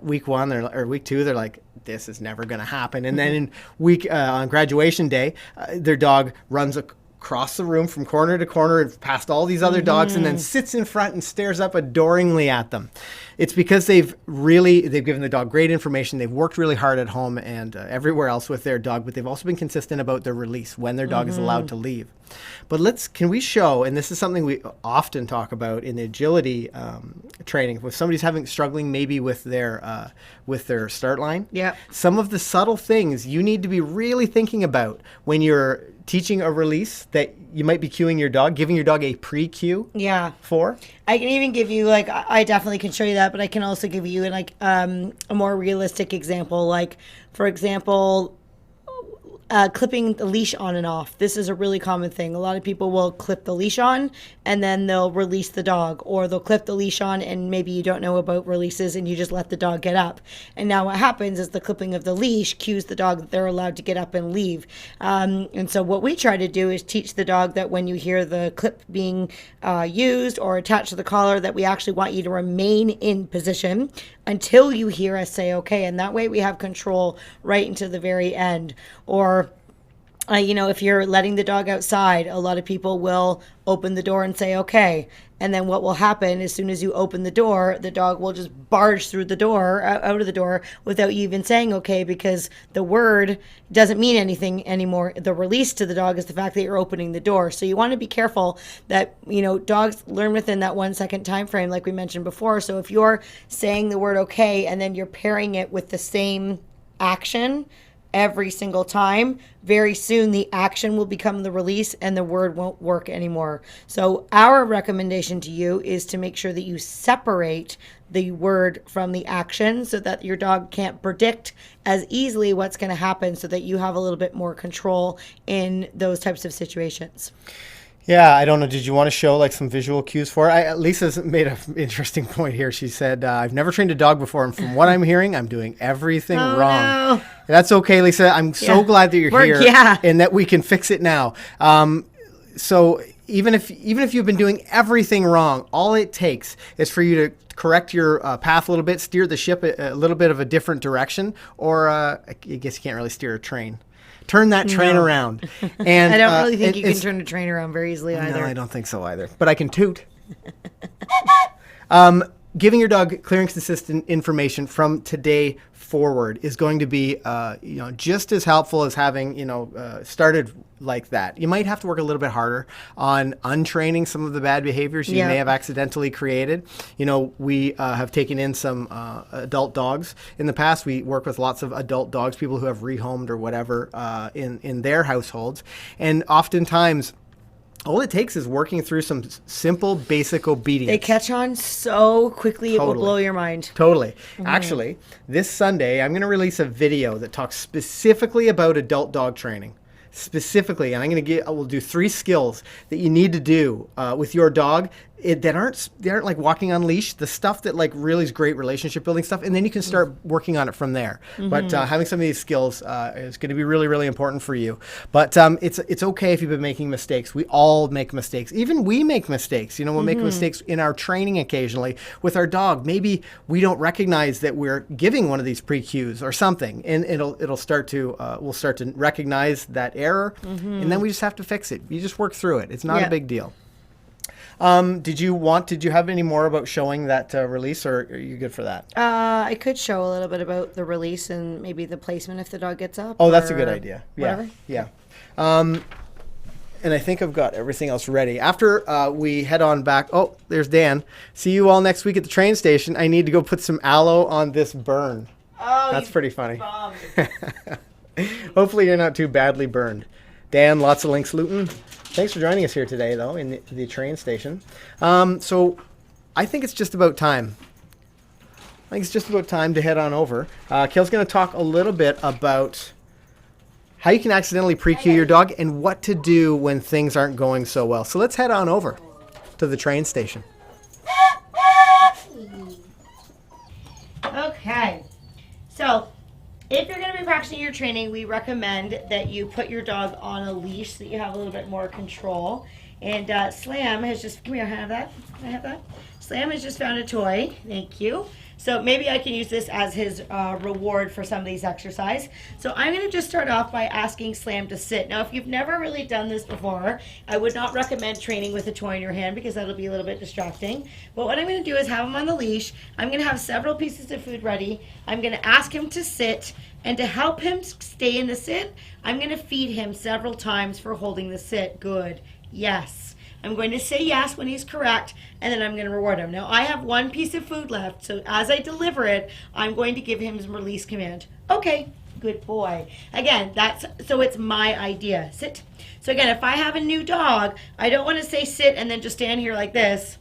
week 1 or week 2 they're like, this is never going to happen, and then in week on graduation day their dog runs across the room from corner to corner and past all these other dogs and then sits in front and stares up adoringly at them. It's because they've given the dog great information. They've worked really hard at home and everywhere else with their dog, but they've also been consistent about their release when their dog is allowed to leave. But can we show, and this is something we often talk about in the agility training, if somebody's struggling maybe with their start line. Yeah. Some of the subtle things you need to be really thinking about when you're teaching a release that you might be cueing your dog, giving your dog a pre-cue. Yeah. For. I can even give you I definitely can show you that, but I can also give you a more realistic example. Like, for example, clipping the leash on and off. This is a really common thing. A lot of people will clip the leash on and then they'll release the dog, or they'll clip the leash on and maybe you don't know about releases and you just let the dog get up. And now what happens is the clipping of the leash cues the dog that they're allowed to get up and leave. And so what we try to do is teach the dog that when you hear the clip being used or attached to the collar, that we actually want you to remain in position until you hear us say okay. And that way we have control right into the very end. Or if you're letting the dog outside, a lot of people will open the door and say, okay. And then what will happen as soon as you open the door, the dog will just barge through the door, out of the door without you even saying, okay, because the word doesn't mean anything anymore. The release to the dog is the fact that you're opening the door. So you want to be careful that, dogs learn within that 1 second time frame, like we mentioned before. So if you're saying the word okay, and then you're pairing it with the same action every single time, very soon the action will become the release and the word won't work anymore. So our recommendation to you is to make sure that you separate the word from the action so that your dog can't predict as easily what's going to happen, so that you have a little bit more control in those types of situations. Yeah, I don't know. Did you want to show some visual cues for it? Lisa's made an interesting point here. She said, I've never trained a dog before, and from what I'm hearing, I'm doing everything wrong. No. That's okay, Lisa. I'm so glad that you're here and that we can fix it now. So even if you've been doing everything wrong, all it takes is for you to correct your path a little bit, steer the ship a little bit of a different direction, or I guess you can't really steer a train. turn that train around. And I don't really think you can turn a train around very easily either. No, I don't think so either. But I can toot. Giving your dog clear and consistent information from today forward is going to be, just as helpful as having, started like that. You might have to work a little bit harder on untraining some of the bad behaviors you may have accidentally created. We have taken in some adult dogs in the past. We work with lots of adult dogs, people who have rehomed or whatever in their households. And oftentimes, all it takes is working through some simple, basic obedience. They catch on so quickly, it will blow your mind. Totally. Actually, this Sunday, I'm going to release a video that talks specifically about adult dog training. Specifically, and I will do 3 skills that you need to do with your dog they aren't like walking on leash, the stuff that like really is great relationship building stuff, and then you can start working on it from there. But having some of these skills is going to be really, really important for you. But it's okay if you've been making mistakes. We all make mistakes. Even we make mistakes. We'll make mistakes in our training occasionally with our dog. Maybe we don't recognize that we're giving one of these pre-cues or something, and we'll start to recognize that error, and then we just have to fix it. You just work through it. It's not a big deal. Did you have any more about showing that release, or are you good for that? I could show a little bit about the release and maybe the placement if the dog gets up. Oh, that's a good idea. Whatever. Yeah. And I think I've got everything else ready. After we head on back, oh, there's Dan. See you all next week at the train station. I need to go put some aloe on this burn. Oh, that's pretty funny. Hopefully you're not too badly burned. Dan, lots of links, Luton. Thanks for joining us here today, though, in the train station. So I think it's just about time. To head on over. Kayl's going to talk a little bit about how you can accidentally pre-cue your dog and what to do when things aren't going so well. So let's head on over to the train station. Okay. So if you're going to be practicing your training, we recommend that you put your dog on a leash so that you have a little bit more control. And Slam has just, come here, have that? Can I have that? Slam has just found a toy. Thank you. So maybe I can use this as his reward for some of these exercise. So I'm going to just start off by asking Slam to sit. Now, if you've never really done this before, I would not recommend training with a toy in your hand because that'll be a little bit distracting. But what I'm going to do is have him on the leash. I'm going to have several pieces of food ready. I'm going to ask him to sit. And to help him stay in the sit, I'm going to feed him several times for holding the sit. Good. Yes. I'm going to say yes when he's correct, and then I'm going to reward him. Now, I have 1 piece of food left, so as I deliver it, I'm going to give him his release command. Okay, good boy. Again, so it's my idea. Sit. So again, if I have a new dog, I don't want to say sit and then just stand here like this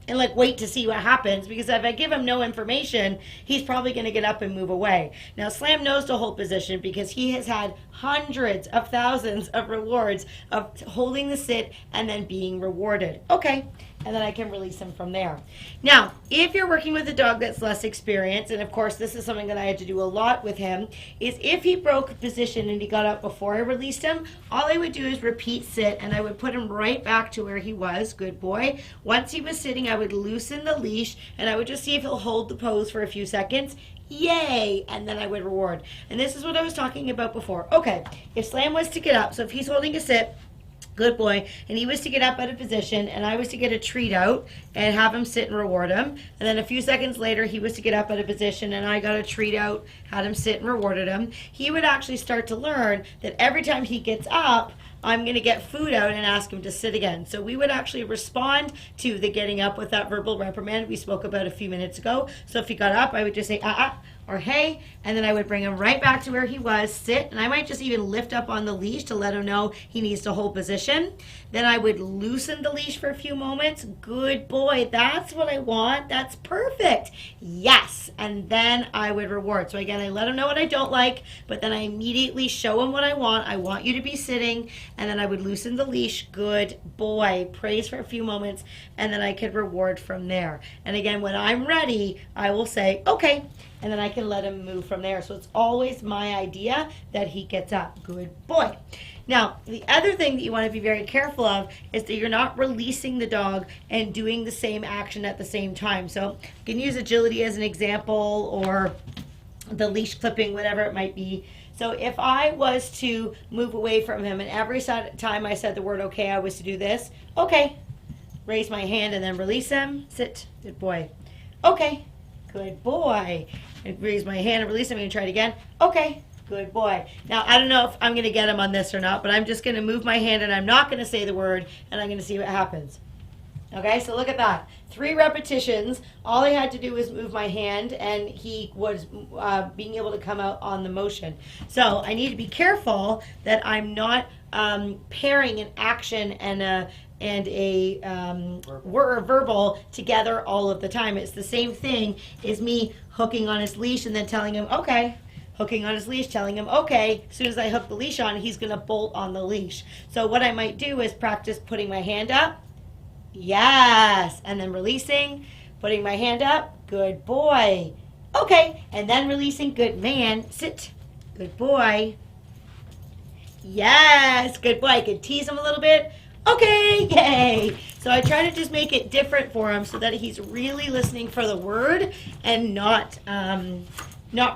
and like wait to see what happens, because if I give him no information, he's probably going to get up and move away. Now, Slam knows to hold position because he has had hundreds of thousands of rewards of holding the sit and then being rewarded. Okay, and then I can release him from there. Now, if you're working with a dog that's less experienced, and of course this is something that I had to do a lot with him, is if he broke position and he got up before I released him, all I would do is repeat sit, and I would put him right back to where he was. Good boy. Once he was sitting, I would loosen the leash, and I would just see if he'll hold the pose for a few seconds. Yay! And then I would reward. And this is what I was talking about before. Okay, if Slam was to get up, so if he's holding a sit, good boy, and he was to get up out of position, and I was to get a treat out and have him sit and reward him, and then a few seconds later he was to get up out of position and I got a treat out, had him sit and rewarded him, he would actually start to learn that every time he gets up, I'm going to get food out and ask him to sit again. So we would actually respond to the getting up with that verbal reprimand we spoke about a few minutes ago. So if he got up, I would just say, or hey, and then I would bring him right back to where he was, sit, and I might just even lift up on the leash to let him know he needs to hold position. Then I would loosen the leash for a few moments. Good boy, that's what I want. That's perfect. Yes, and then I would reward. So again, I let him know what I don't like, but then I immediately show him what I want. I want you to be sitting, and then I would loosen the leash. Good boy. Praise for a few moments, and then I could reward from there. And again, when I'm ready, I will say, okay, and then I can let him move from there. So it's always my idea that he gets up. Good boy. Now, the other thing that you want to be very careful of is that you're not releasing the dog and doing the same action at the same time. So you can use agility as an example, or the leash clipping, whatever it might be. So if I was to move away from him and every time I said the word okay, I was to do this. Okay. Raise my hand and then release him. Sit. Good boy. Okay. Good boy. And raise my hand and release him and try it again. Okay. Good boy. Now, I don't know if I'm going to get him on this or not, but I'm just going to move my hand and I'm not going to say the word and I'm going to see what happens. Okay, so look at that. 3 repetitions. All I had to do was move my hand, and he was being able to come out on the motion. So I need to be careful that I'm not pairing an action and a verbal together all of the time. It's the same thing as me hooking on his leash and then telling him, okay. Hooking on his leash, telling him, okay. As soon as I hook the leash on, he's going to bolt on the leash. So what I might do is practice putting my hand up. Yes. And then releasing, putting my hand up. Good boy. Okay. And then releasing. Good man. Sit. Good boy. Yes. Good boy. I could tease him a little bit. Okay. Yay. So I try to just make it different for him so that he's really listening for the word and not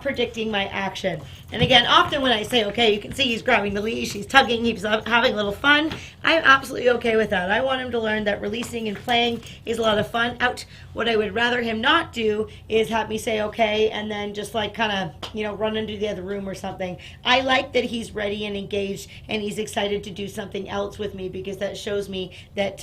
predicting my action. And again, often when I say, okay, you can see he's grabbing the leash, he's tugging, he's having a little fun. I'm absolutely okay with that. I want him to learn that releasing and playing is a lot of fun. Out. What I would rather him not do is have me say, okay, and then just like kind of, run into the other room or something. I like that he's ready and engaged and he's excited to do something else with me because that shows me that,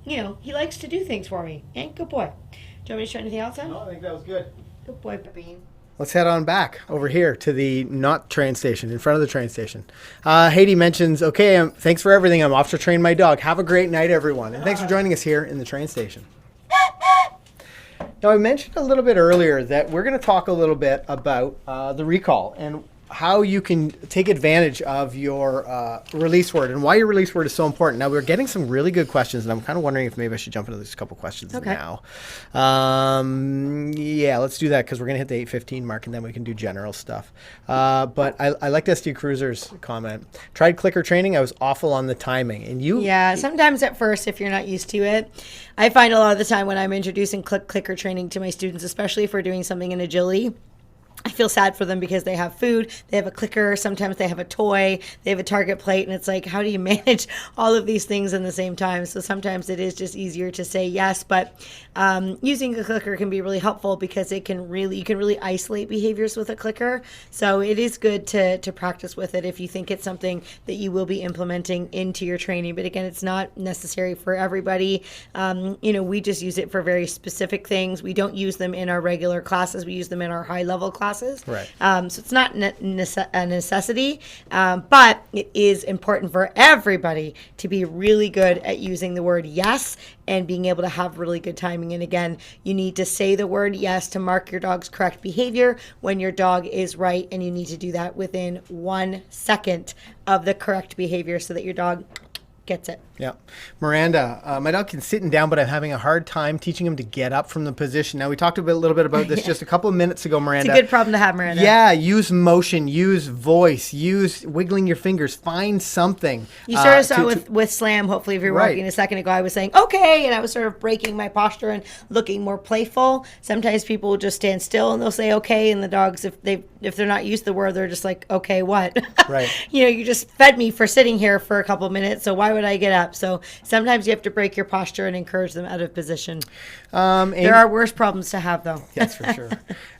he likes to do things for me. And good boy. Do you want me to show anything else on? No, I think that was good. Good boy, Bean. Let's head on back over here to the not train station, in front of the train station. Haiti mentions, okay, thanks for everything. I'm off to train my dog. Have a great night, everyone. And thanks for joining us here in the train station. Now, I mentioned a little bit earlier that we're going to talk a little bit about the recall and how you can take advantage of your release word and why your release word is so important. Now, we're getting some really good questions, and I'm kind of wondering if maybe I should jump into these couple questions now. Yeah, let's do that because we're going to hit the 8:15 mark, and then we can do general stuff. But I like SD Cruiser's comment. Tried clicker training. I was awful on the timing. And you? Yeah, sometimes at first, if you're not used to it, I find a lot of the time when I'm introducing clicker training to my students, especially if we're doing something in agility, I feel sad for them because they have food, they have a clicker, sometimes they have a toy, they have a target plate, and it's like, how do you manage all of these things in the same time? So sometimes it is just easier to say yes, but using a clicker can be really helpful because you can really isolate behaviors with a clicker. So it is good to practice with it if you think it's something that you will be implementing into your training. But again, it's not necessary for everybody. We just use it for very specific things. We don't use them in our regular classes. We use them in our high-level classes. Right. So it's not a necessity, but it is important for everybody to be really good at using the word yes and being able to have really good timing. And again, you need to say the word yes to mark your dog's correct behavior when your dog is right, and you need to do that within 1 second of the correct behavior so that your dog gets it. Yeah. Miranda, my dog can sit him down, but I'm having a hard time teaching him to get up from the position. Now, we talked a little bit about this just a couple of minutes ago, Miranda. It's a good problem to have, Miranda. Yeah. Use motion, use voice, use wiggling your fingers. Find something. You sort of saw with Slam, hopefully, if you were walking a second ago, I was saying, okay, and I was sort of breaking my posture and looking more playful. Sometimes people will just stand still and they'll say, okay, and the dogs, if they're not used to the word, they're just like, okay, what? Right. You just fed me for sitting here for a couple of minutes, so why would I get up? So sometimes you have to break your posture and encourage them out of position. There are worse problems to have, though. That's for sure.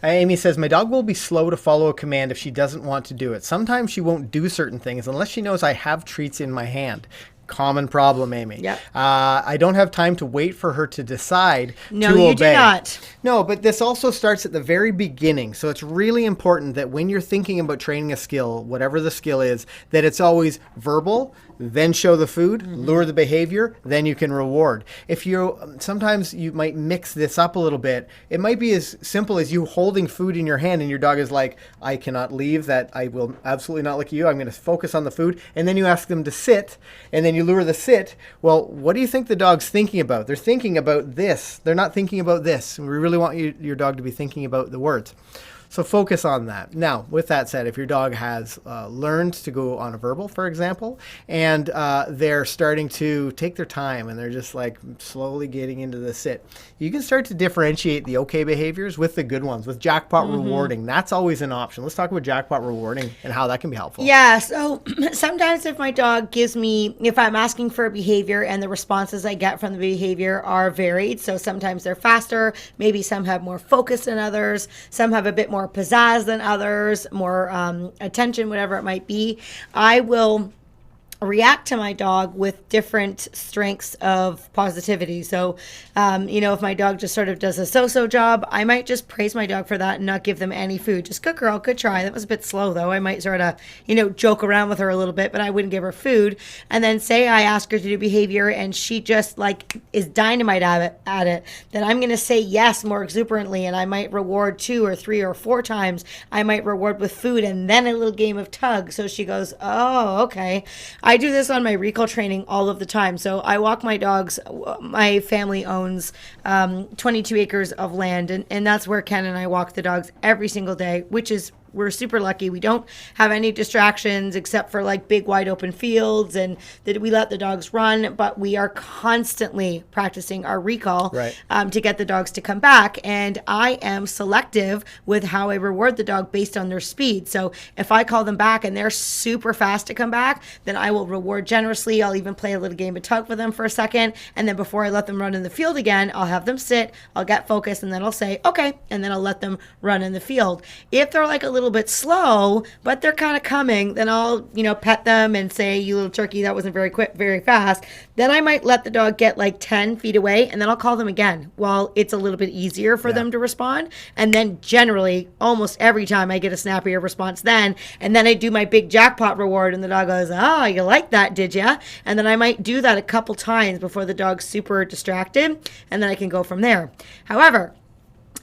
Amy says, my dog will be slow to follow a command if she doesn't want to do it. Sometimes she won't do certain things unless she knows I have treats in my hand. Common problem, Amy. Yep. I don't have time to wait for her to decide to obey. No, you do not. No, but this also starts at the very beginning. So it's really important that when you're thinking about training a skill, whatever the skill is, that it's always verbal, then show the food, lure the behavior, then you can reward. Sometimes you might mix this up a little bit. It might be as simple as you holding food in your hand and your dog is like, I cannot leave that. I will absolutely not look at you. I'm going to focus on the food. And then you ask them to sit, and then you lure the sit. Well, what do you think the dog's thinking about? They're thinking about this. They're not thinking about this. And we really want your dog to be thinking about the words. So focus on that. Now, with that said, if your dog has learned to go on a verbal, for example, and they're starting to take their time and they're just like slowly getting into the sit, you can start to differentiate the okay behaviors with the good ones, with jackpot rewarding. That's always an option. Let's talk about jackpot rewarding and how that can be helpful. Yeah, so sometimes if my dog gives me, if I'm asking for a behavior and the responses I get from the behavior are varied, so sometimes they're faster, maybe some have more focus than others, some have a bit more pizzazz than others, more attention, whatever it might be, I will react to my dog with different strengths of positivity. So, if my dog just sort of does a so-so job, I might just praise my dog for that and not give them any food. Just good girl, good try. That was a bit slow though. I might sort of, joke around with her a little bit, but I wouldn't give her food. And then say I ask her to do behavior and she just like is dynamite at it, then I'm going to say yes more exuberantly, and I might reward 2 or 3 or 4 times. I might reward with food and then a little game of tug. So she goes, oh, okay. I do this on my recall training all of the time. So I walk my dogs. My family owns 22 acres of land, and that's where Ken and I walk the dogs every single day, which is, we're super lucky. We don't have any distractions except for like big wide open fields, and that we let the dogs run, but we are constantly practicing our recall to get the dogs to come back. And I am selective with how I reward the dog based on their speed. So if I call them back and they're super fast to come back, then I will reward generously. I'll even play a little game of tug with them for a second. And then before I let them run in the field again, I'll have them sit, I'll get focused, and then I'll say, okay. And then I'll let them run in the field. If they're like a little bit slow, but they're kind of coming, then I'll, pet them and say, you little turkey, that wasn't very quick, very fast. Then I might let the dog get like 10 feet away, and then I'll call them again while it's a little bit easier for them to respond. And then generally, almost every time I get a snappier response then, and then I do my big jackpot reward and the dog goes, oh, you like that, did ya? And then I might do that a couple times before the dog's super distracted, and then I can go from there. However,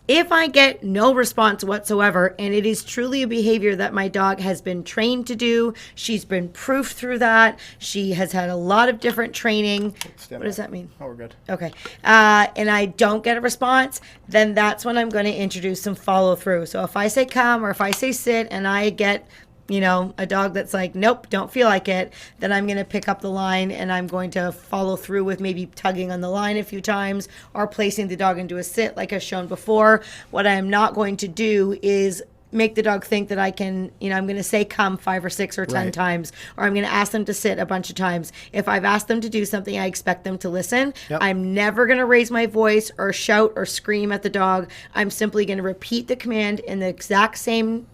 if I get no response whatsoever, and it is truly a behavior that my dog has been trained to do, she's been proofed through that, she has had a lot of different training. What does that mean? Oh, we're good. Okay. And I don't get a response, then that's when I'm going to introduce some follow through. So if I say come or if I say sit and I get a dog that's like, nope, don't feel like it, then I'm going to pick up the line and I'm going to follow through with maybe tugging on the line a few times or placing the dog into a sit like I've shown before. What I am not going to do is make the dog think that I can, I'm going to say come 5 or 6 or 10 times, or I'm going to ask them to sit a bunch of times. If I've asked them to do something, I expect them to listen. Yep. I'm never going to raise my voice or shout or scream at the dog. I'm simply going to repeat the command in the exact same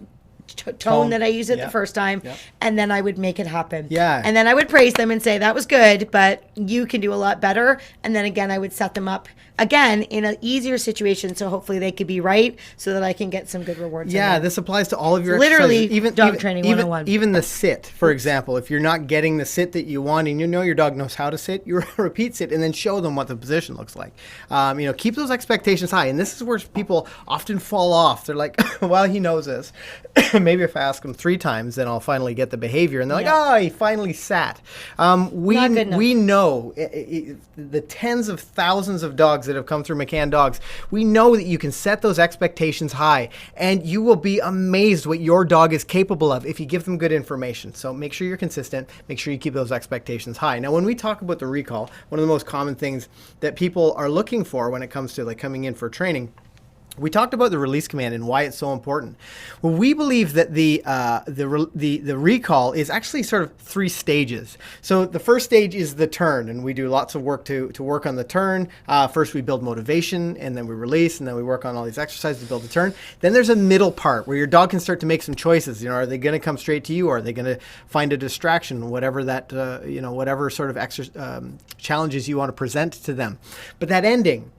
tone that I used it the first time, and then I would make it happen. And then I would praise them and say, that was good, but you can do a lot better. And then again, I would set them up again in an easier situation, so hopefully they could be right, so that I can get some good rewards. This applies to all of your literally exercises. dog training 101. Even the sit, for example, if you're not getting the sit that you want and your dog knows how to sit, you repeat sit and then show them what the position looks like. Keep those expectations high, and this is where people often fall off. They're like, well, he knows this. Maybe if I ask him 3 times, then I'll finally get the behavior. And they're like, oh, he finally sat. We know the tens of thousands of dogs that have come through McCann Dogs. We know that you can set those expectations high, and you will be amazed what your dog is capable of if you give them good information. So make sure you're consistent. Make sure you keep those expectations high. Now, when we talk about the recall, one of the most common things that people are looking for when it comes to like coming in for training, we talked about the release command and why it's so important. Well, we believe that the recall is actually sort of 3 stages. So the first stage is the turn, and we do lots of work to work on the turn. First, we build motivation, and then we release, and then we work on all these exercises to build the turn. Then there's a middle part where your dog can start to make some choices. Are they going to come straight to you, or are they going to find a distraction, whatever that whatever sort of challenges you want to present to them. But that ending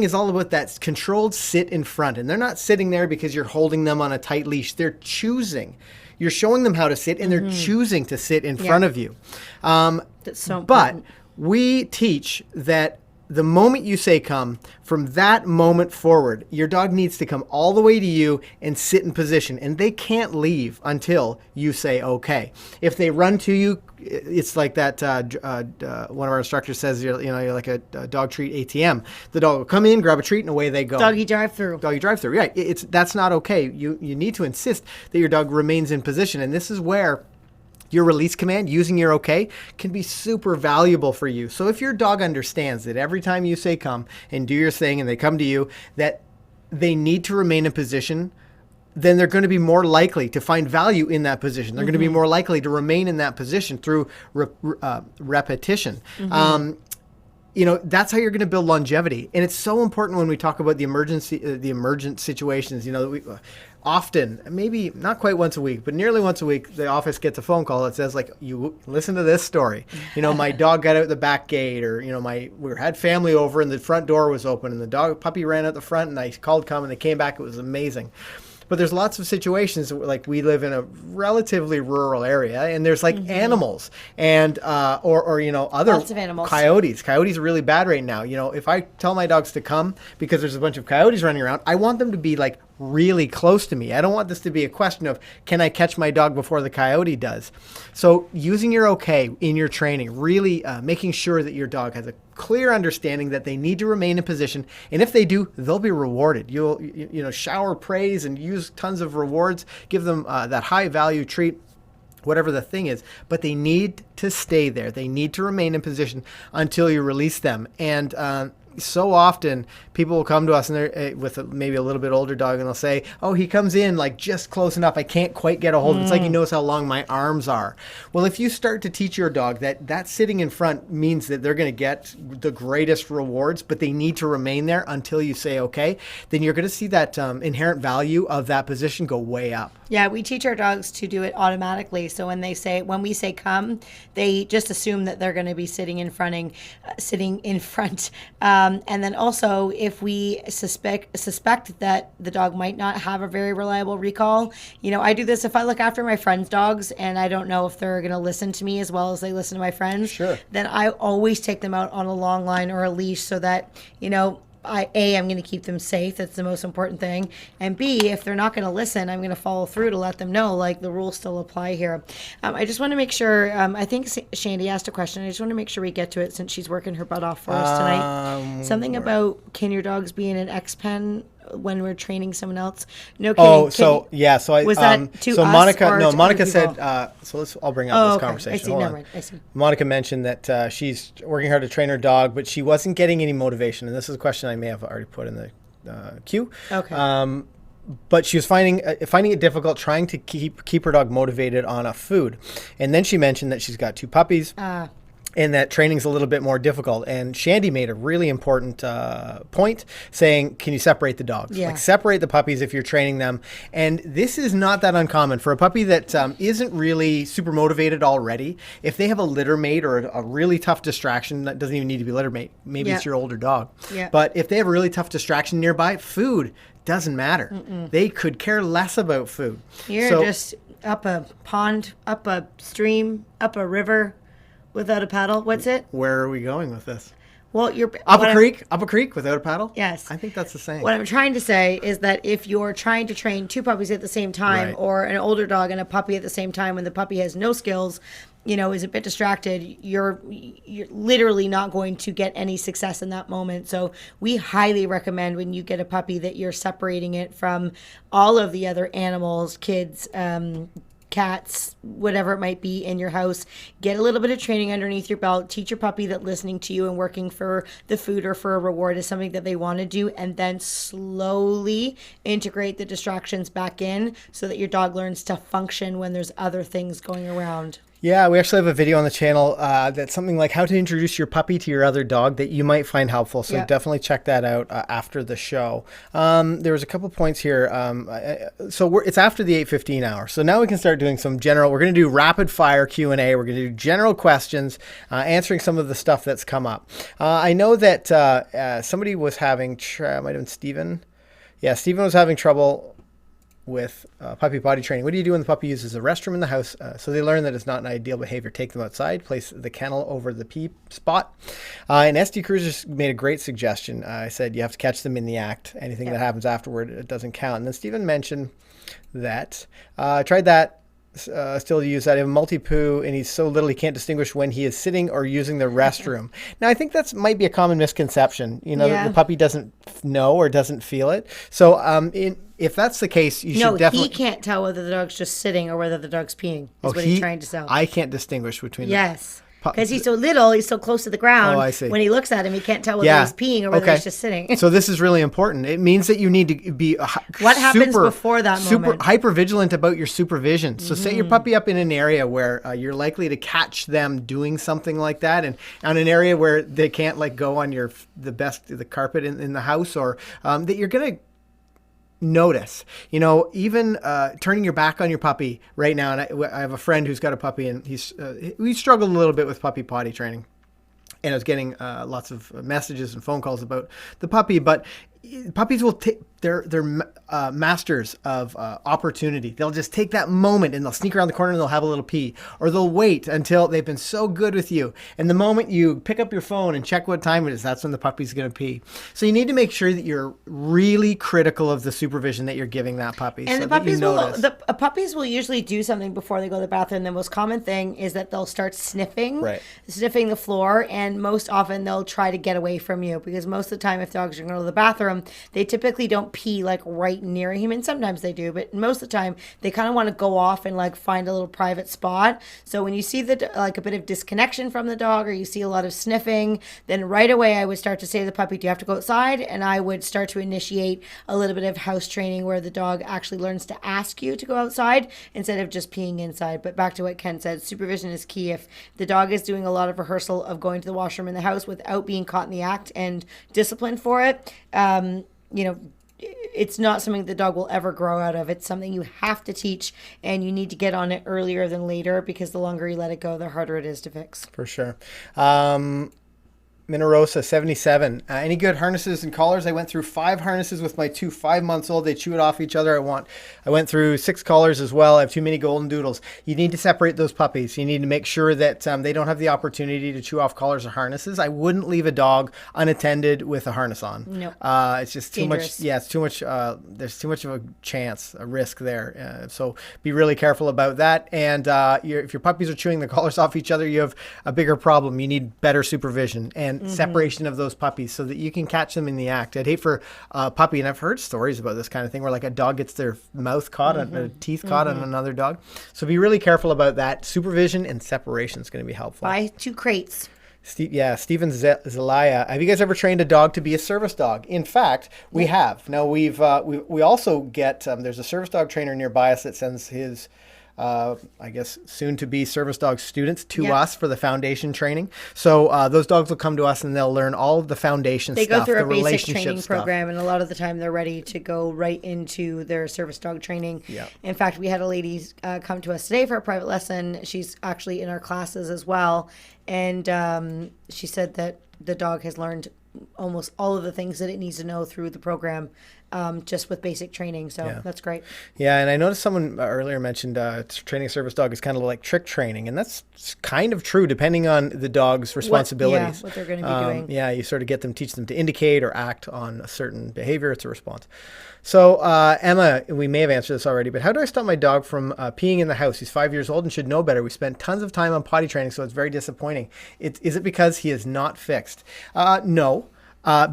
is all about that controlled sit in front. And they're not sitting there because you're holding them on a tight leash. They're choosing. You're showing them how to sit, and they're choosing to sit in front of you. That's so important. But we teach that the moment you say come, from that moment forward, your dog needs to come all the way to you and sit in position. And they can't leave until you say okay. If they run to you, it's like that one of our instructors says, you're like a dog treat ATM. The dog will come in, grab a treat, and away they go. Doggy drive-through. Doggy drive-through, right. That's not okay. You need to insist that your dog remains in position. And this is where your release command, using your okay, can be super valuable for you. So if your dog understands that every time you say come and do your thing and they come to you, that they need to remain in position, then they're going to be more likely to find value in that position. They're going to be more likely to remain in that position through repetition. That's how you're going to build longevity. And it's so important when we talk about the emergent situations, often, maybe not quite once a week, but nearly once a week, the office gets a phone call that says, like, you listen to this story. My dog got out the back gate, or, we had family over and the front door was open and the puppy ran out the front and I called come and they came back. It was amazing. But there's lots of situations, like we live in a relatively rural area, and there's like animals and or other lots of animals. Coyotes. Coyotes are really bad right now. If I tell my dogs to come because there's a bunch of coyotes running around, I want them to be like really close to me. I don't want this to be a question of, can I catch my dog before the coyote does? So using your okay in your training, really making sure that your dog has a clear understanding that they need to remain in position. And if they do, they'll be rewarded. You'll shower praise and use tons of rewards, give them that high value treat, whatever the thing is, but they need to stay there. They need to remain in position until you release them. And so often people will come to us and they're with maybe a little bit older dog and they'll say, oh, he comes in like just close enough. I can't quite get a hold of him. It's like he knows how long my arms are. Well, if you start to teach your dog that sitting in front means that they're going to get the greatest rewards, but they need to remain there until you say okay, then you're going to see that inherent value of that position go way up. Yeah, we teach our dogs to do it automatically. So when we say come, they just assume that they're going to be sitting in front. And then also, if we suspect that the dog might not have a very reliable recall, I do this if I look after my friends' dogs and I don't know if they're going to listen to me as well as they listen to my friends. Sure. Then I always take them out on a long line or a leash so that, I'm going to keep them safe. That's the most important thing. And B, if they're not going to listen, I'm going to follow through to let them know, like, the rules still apply here. I just want to make sure, I think Shandy asked a question. I just want to make sure we get to it since she's working her butt off for us tonight. Something about, can your dogs be in an X-pen when we're training someone else? No kidding. Oh, so I was that to so us Monica? Or No, to Monica other said. people? I'll bring up this okay. conversation. I see. Hold Never on. mind. I see. Monica mentioned that she's working hard to train her dog, but she wasn't getting any motivation. And this is a question I may have already put in the queue. Okay. But she was finding it difficult trying to keep her dog motivated on a food. And then she mentioned that she's got 2 puppies. And that training's a little bit more difficult. And Shandy made a really important point saying, can you separate the dogs? Yeah. Like, separate the puppies if you're training them. And this is not that uncommon. For a puppy that isn't really super motivated already, if they have a litter mate or a really tough distraction, that doesn't even need to be litter mate. Maybe it's your older dog. Yeah. But if they have a really tough distraction nearby, food doesn't matter. They could care less about food. You're just up a pond, up a stream, up a river, without a paddle. What's it? Where are we going with this? Well, you're up a creek without a paddle? Yes. I think that's the same. What I'm trying to say is that if you're trying to train 2 puppies at the same time, or an older dog and a puppy at the same time, when the puppy has no skills, is a bit distracted, you're literally not going to get any success in that moment. So we highly recommend when you get a puppy that you're separating it from all of the other animals, kids, cats, whatever it might be in your house. Get a little bit of training underneath your belt. Teach your puppy that listening to you and working for the food or for a reward is something that they want to do, and then slowly integrate the distractions back in so that your dog learns to function when there's other things going around. Yeah, we actually have a video on the channel that's something like how to introduce your puppy to your other dog that you might find helpful. So definitely check that out after the show. There was a couple points here. It's after the 8:15 hour. So now we can start doing some general. We're going to do rapid fire Q&A. We're going to do general questions, answering some of the stuff that's come up. I know that somebody was having, might have been Steven. Yeah, Steven was having trouble with puppy potty training. What do you do when the puppy uses a restroom in the house? So they learn that it's not an ideal behavior. Take them outside, place the kennel over the pee spot. And SD Cruisers made a great suggestion. I said you have to catch them in the act. Anything that happens afterward, it doesn't count. And then Stephen mentioned that. Tried that. Still use that. I have a multi-poo and he's so little he can't distinguish when he is sitting or using the restroom. Now, I think that might be a common misconception. The puppy doesn't know or doesn't feel it. So if that's the case, you should definitely... he can't tell whether the dog's just sitting or whether the dog's peeing is what he's trying to tell. I can't distinguish between Yes. Because he's so little, he's so close to the ground. Oh, I see. When he looks at him, he can't tell whether he's peeing or whether he's just sitting. So this is really important. It means that you need to be what happens before that moment? Super hyper vigilant about your supervision. So set your puppy up in an area where you're likely to catch them doing something like that, and on an area where they can't go on the carpet in the house, or that you're gonna notice, even turning your back on your puppy right now. And I have a friend who's got a puppy, and we struggled a little bit with puppy potty training, and I was getting lots of messages and phone calls about the puppy. But puppies will take they're masters of opportunity. They'll just take that moment and they'll sneak around the corner and they'll have a little pee, or they'll wait until they've been so good with you. And the moment you pick up your phone and check what time it is, that's when the puppy's going to pee. So you need to make sure that you're really critical of the supervision that you're giving that puppy. And so the puppies will usually do something before they go to the bathroom. The most common thing is that they'll start sniffing the floor, and most often they'll try to get away from you, because most of the time if dogs are going to go to the bathroom, they typically don't pee right near him, and sometimes they do, but most of the time they kind of want to go off and find a little private spot. So when you see a bit of disconnection from the dog, or you see a lot of sniffing, then right away I would start to say to the puppy, do you have to go outside? And I would start to initiate a little bit of house training where the dog actually learns to ask you to go outside instead of just peeing inside. But back to what Ken said, supervision is key. If the dog is doing a lot of rehearsal of going to the washroom in the house without being caught in the act and disciplined for it, it's not something the dog will ever grow out of. It's something you have to teach, and you need to get on it earlier than later, because the longer you let it go, the harder it is to fix. For sure. Minerosa 77. Any good harnesses and collars? I went through 5 harnesses with my 2 5-month-old. They chew it off each other. I went through 6 collars as well. I have too many golden doodles. You need to separate those puppies. You need to make sure that they don't have the opportunity to chew off collars or harnesses. I wouldn't leave a dog unattended with a harness on. No. It's just too much. Yeah, it's too much. There's too much of a risk there. So be really careful about that. And if your puppies are chewing the collars off each other, you have a bigger problem. You need better supervision and separation of those puppies so that you can catch them in the act. I'd hate for a puppy, and I've heard stories about this kind of thing, where a dog gets their mouth caught, their teeth caught on another dog. So be really careful about that. Supervision and separation is going to be helpful. Buy 2 crates. Steven Zelaya. Have you guys ever trained a dog to be a service dog? In fact, we have. Now we also get there's a service dog trainer nearby us that sends his I guess soon to be service dog students to us for the foundation training. So those dogs will come to us and they'll learn all of the foundation stuff. They go through the a basic training stuff. program, and a lot of the time they're ready to go right into their service dog training. Yeah. In fact, we had a lady come to us today for a private lesson. She's actually in our classes as well, and she said that the dog has learned almost all of the things that it needs to know through the program, just with basic training. So that's great. Yeah, and I noticed someone earlier mentioned training a service dog is kind of like trick training, and that's kind of true depending on the dog's responsibilities. What they're going to be doing. Yeah, you sort of teach them to indicate or act on a certain behavior. It's a response. So Emma, we may have answered this already, but how do I stop my dog from peeing in the house? He's 5 years old and should know better. We spent tons of time on potty training, so it's very disappointing. Is it because he is not fixed? No.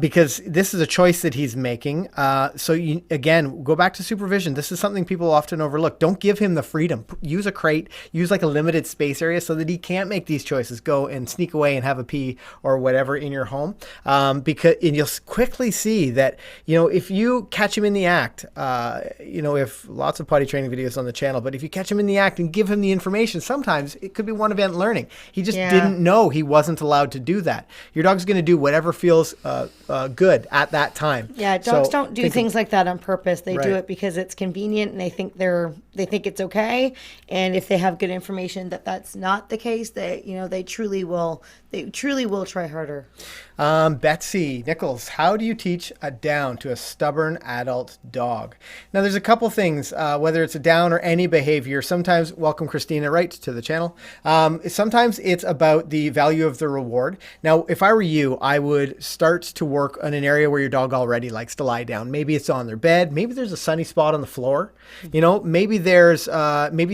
Because this is a choice that he's making. So again, go back to supervision. This is something people often overlook. Don't give him the freedom. Use a crate, use a limited space area so that he can't make these choices. Go and sneak away and have a pee or whatever in your home. And you'll quickly see that, if you catch him in the act, if lots of potty training videos on the channel, but if you catch him in the act and give him the information, sometimes it could be one-event learning. He just didn't know he wasn't allowed to do that. Your dog's going to do whatever feels good at that time. Yeah, dogs don't do things like that on purpose. They do it because it's convenient and they think it's okay. And if they have good information that that's not the case, they truly will try harder. Betsy Nichols, how do you teach a down to a stubborn adult dog? Now, there's a couple things, whether it's a down or any behavior. Sometimes, welcome Christina Wright to the channel. Sometimes it's about the value of the reward. Now, if I were you, I would start to work on an area where your dog already likes to lie down. Maybe it's on their bed. Maybe there's a sunny spot on the floor. Maybe maybe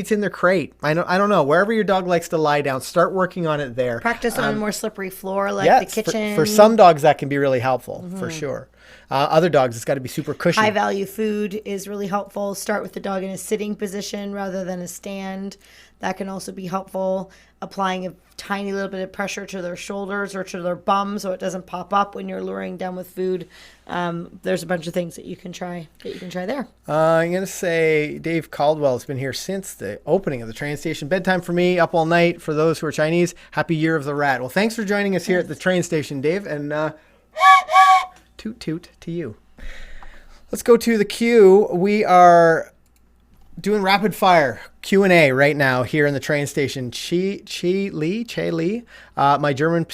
it's in their crate. I don't know. Wherever your dog likes to lie down, start working on it there. Practice on a more slippery floor like the kitchen. For some dogs, that can be really helpful, for sure. Other dogs, it's got to be super cushy. High value food is really helpful. Start with the dog in a sitting position rather than a stand. That can also be helpful. Applying a tiny little bit of pressure to their shoulders or to their bum so it doesn't pop up when you're luring down with food. There's a bunch of things that you can try there. I'm going to say Dave Caldwell has been here since the opening of the train station. Bedtime for me, up all night. For those who are Chinese, happy year of the rat. Well, thanks for joining us here at the train station, Dave. And toot toot to you. Let's go to the queue. We are doing rapid fire Q&A right now here in the train station. Che Li. My German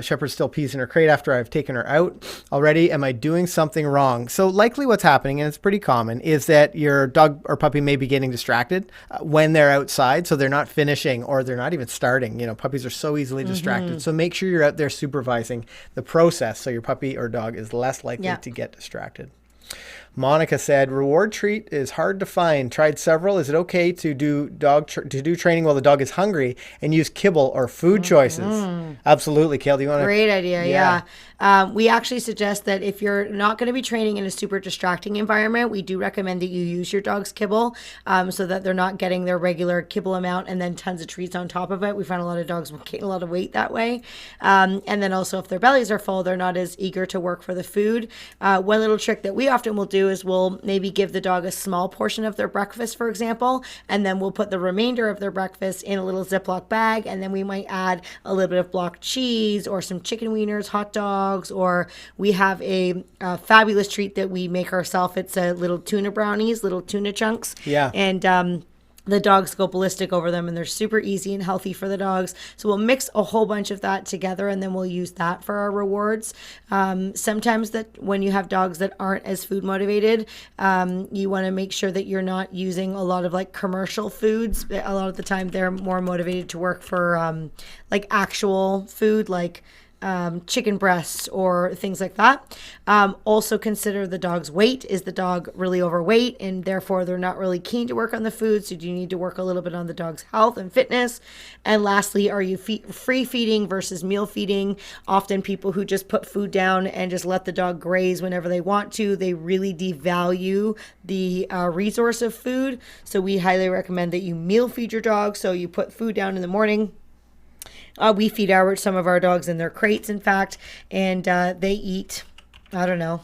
Shepherd still pees in her crate after I've taken her out already. Am I doing something wrong? So likely what's happening, and it's pretty common, is that your dog or puppy may be getting distracted when they're outside. So they're not finishing or they're not even starting. Puppies are so easily distracted. So make sure you're out there supervising the process so your puppy or dog is less likely to get distracted. Monica said, reward treat is hard to find. Tried several. Is it okay to do training while the dog is hungry and use kibble or food choices? Absolutely. Kayl, do you want to? Great idea. Yeah. We actually suggest that if you're not going to be training in a super distracting environment, we do recommend that you use your dog's kibble so that they're not getting their regular kibble amount and then tons of treats on top of it. We find a lot of dogs gain a lot of weight that way. And then also if their bellies are full, they're not as eager to work for the food. One little trick that we often will do is we'll maybe give the dog a small portion of their breakfast, for example, and then we'll put the remainder of their breakfast in a little Ziploc bag, and then we might add a little bit of block cheese or some chicken wieners, hot dogs, or we have a fabulous treat that we make ourselves. It's a little tuna brownies, little tuna chunks. Yeah. And the dogs go ballistic over them, and they're super easy and healthy for the dogs. So we'll mix a whole bunch of that together, and then we'll use that for our rewards. Sometimes that when you have dogs that aren't as food motivated, you want to make sure that you're not using a lot of like commercial foods. A lot of the time they're more motivated to work for like actual food, like chicken breasts or things like that. Also consider the dog's weight. Is the dog really overweight and therefore they're not really keen to work on the food? So do you need to work a little bit on the dog's health and fitness? And lastly, are you free feeding versus meal feeding? Often people who just put food down and just let the dog graze whenever they want to, they really devalue the resource of food. So we highly recommend that you meal feed your dog. So you put food down in the morning. We feed some of our dogs in their crates, in fact, and they eat, I don't know,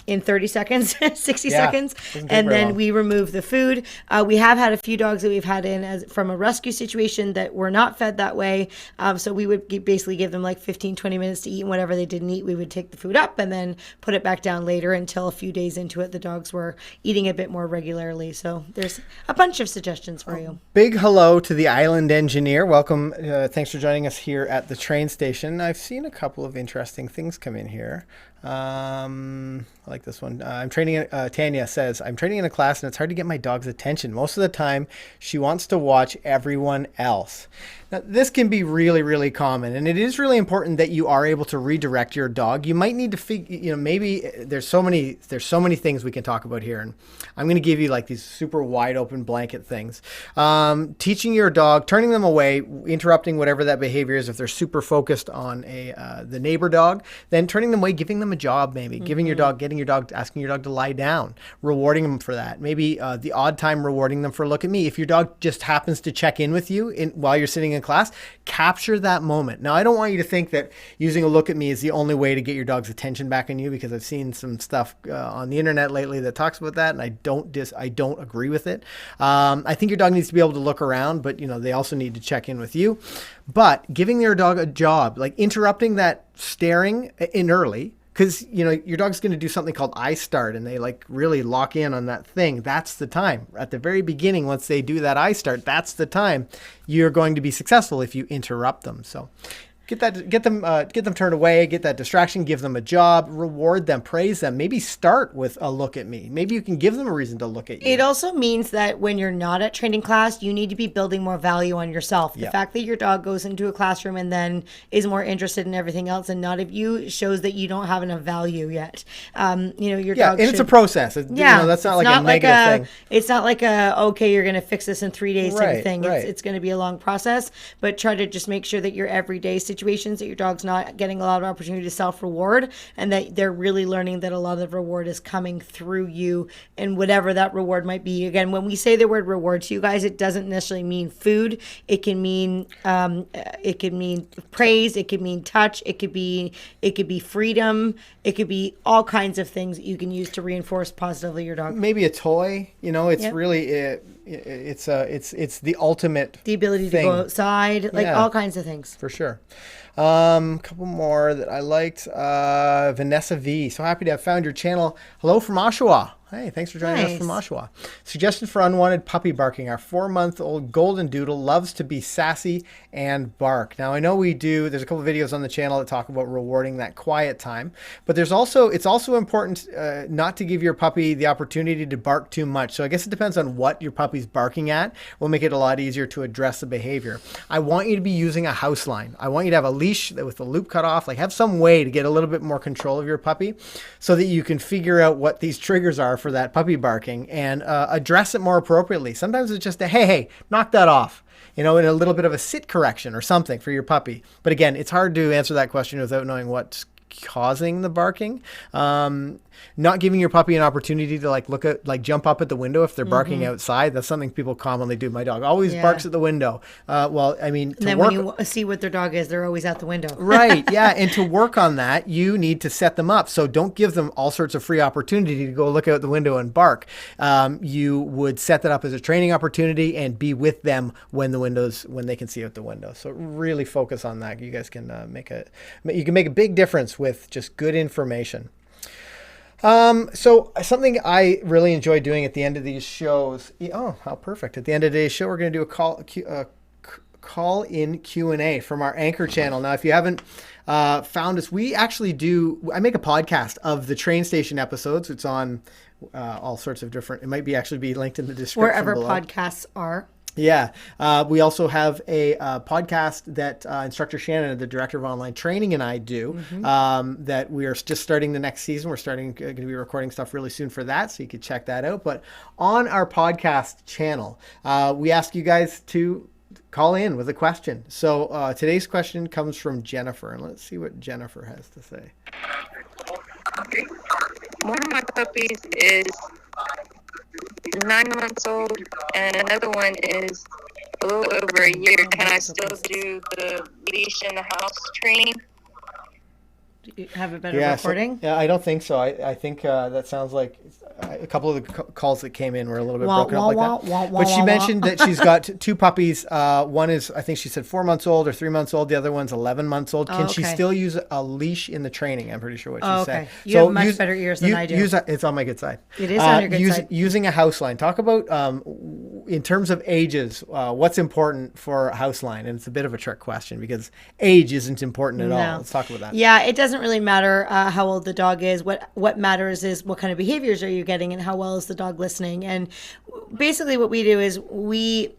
in 30 seconds, 60 seconds, and then we remove the food. We have had a few dogs that we've had in from a rescue situation that were not fed that way. So we would basically give them like 15, 20 minutes to eat, and whatever they didn't eat, we would take the food up and then put it back down later until a few days into it, the dogs were eating a bit more regularly. So there's a bunch of suggestions for you. Big hello to the Island Engineer. Welcome. Thanks for joining us here at the train station. I've seen a couple of interesting things come in here. I like this one. Tanya says, I'm training in a class and it's hard to get my dog's attention. Most of the time, she wants to watch everyone else. Now, this can be really, really common, and it is really important that you are able to redirect your dog. You might need to figure, maybe there's so many things we can talk about here, and I'm going to give you like these super wide open blanket things. Teaching your dog, turning them away, interrupting whatever that behavior is. If they're super focused on the neighbor dog, then turning them away, giving them a job, maybe asking your dog to lie down, rewarding them for that. Maybe the odd time rewarding them for look at me. If your dog just happens to check in with you while you're sitting in class, capture that moment. Now, I don't want you to think that using a look at me is the only way to get your dog's attention back on you, because I've seen some stuff on the internet lately that talks about that, and I don't agree with it. I think your dog needs to be able to look around, but they also need to check in with you. But giving your dog a job, like interrupting that staring in early, because your dog's going to do something called eye start, and they like really lock in on that thing. That's the time at the very beginning. Once they do that eye start, that's the time you're going to be successful if you interrupt them. So get them turned away, get that distraction, give them a job, reward them, praise them, maybe start with a look at me. Maybe you can give them a reason to look at you. It also means that when you're not at training class, you need to be building more value on yourself. The fact that your dog goes into a classroom and then is more interested in everything else and not of you shows that you don't have enough value yet. Your dog and it's a process. That's not like a negative thing. It's not like okay, you're going to fix this in 3 days type of thing. Right. It's going to be a long process, but try to just make sure that your everyday situations that your dog's not getting a lot of opportunity to self-reward, and that they're really learning that a lot of reward is coming through you, and whatever that reward might be. Again, when we say the word reward to you guys, it doesn't necessarily mean food. It can mean praise. It could mean touch. It could be freedom. It could be all kinds of things that you can use to reinforce positively your dog. Maybe a toy. It's really it's the ultimate. The ability thing. To go outside, all kinds of things. For sure. A couple more that I liked. Vanessa V. So happy to have found your channel. Hello from Oshawa. Hey, thanks for joining us from Oshawa. Suggestion for unwanted puppy barking. Our 4-month-old golden doodle loves to be sassy and bark. Now, I know there's a couple of videos on the channel that talk about rewarding that quiet time, but it's also important not to give your puppy the opportunity to bark too much. So I guess it depends on what your puppy's barking at. We'll make it a lot easier to address the behavior. I want you to be using a house line. I want you to have a leash with the loop cut off, have some way to get a little bit more control of your puppy so that you can figure out what these triggers are for that puppy barking and address it more appropriately. Sometimes it's just hey, knock that off, in a little bit of a sit correction or something for your puppy. But again, it's hard to answer that question without knowing what's causing the barking. Not giving your puppy an opportunity to jump up at the window if they're barking outside. That's something people commonly do. My dog always barks at the window. And then when you see what their dog is, they're always at the window. Right. Yeah. And to work on that, you need to set them up. So don't give them all sorts of free opportunity to go look out the window and bark. You would set that up as a training opportunity and be with them when they can see out the window. So really focus on that. You guys can make a big difference with just good information. So something I really enjoy doing at the end of these shows. Oh, how perfect. At the end of today's show, we're going to do a call-in Q&A from our Anchor channel. Now, if you haven't found us, I make a podcast of the train station episodes. It's on all sorts of different, it might be actually be linked in the description wherever below. Podcasts are. Yeah. We also have a podcast that Instructor Shannon, the Director of Online Training, and I do that we are just starting the next season. We're going to be recording stuff really soon for that, so you can check that out. But on our podcast channel, we ask you guys to call in with a question. So today's question comes from Jennifer, and let's see what Jennifer has to say. One of my puppies is 9 months old, and another one is a little over a year. Can I still do the leash in the house training? Do you have a better recording? I don't think so. I think that sounds like a couple of the calls that came in were a little bit broken up like that. But she mentioned that she's got 2 puppies. One is, I think she said 4 months old or 3 months old. The other one's 11 months old. Can she still use a leash in the training? I'm pretty sure what she said. You have much better ears than I do. It's on my good side. It is on your good side. Using a house line. Talk about, in terms of ages, what's important for a house line. And it's a bit of a trick question because age isn't important at all. Let's talk about that. Yeah, it doesn't really matter how old the dog is. What matters is what kind of behaviors are you getting and how well is the dog listening. And basically what we do is we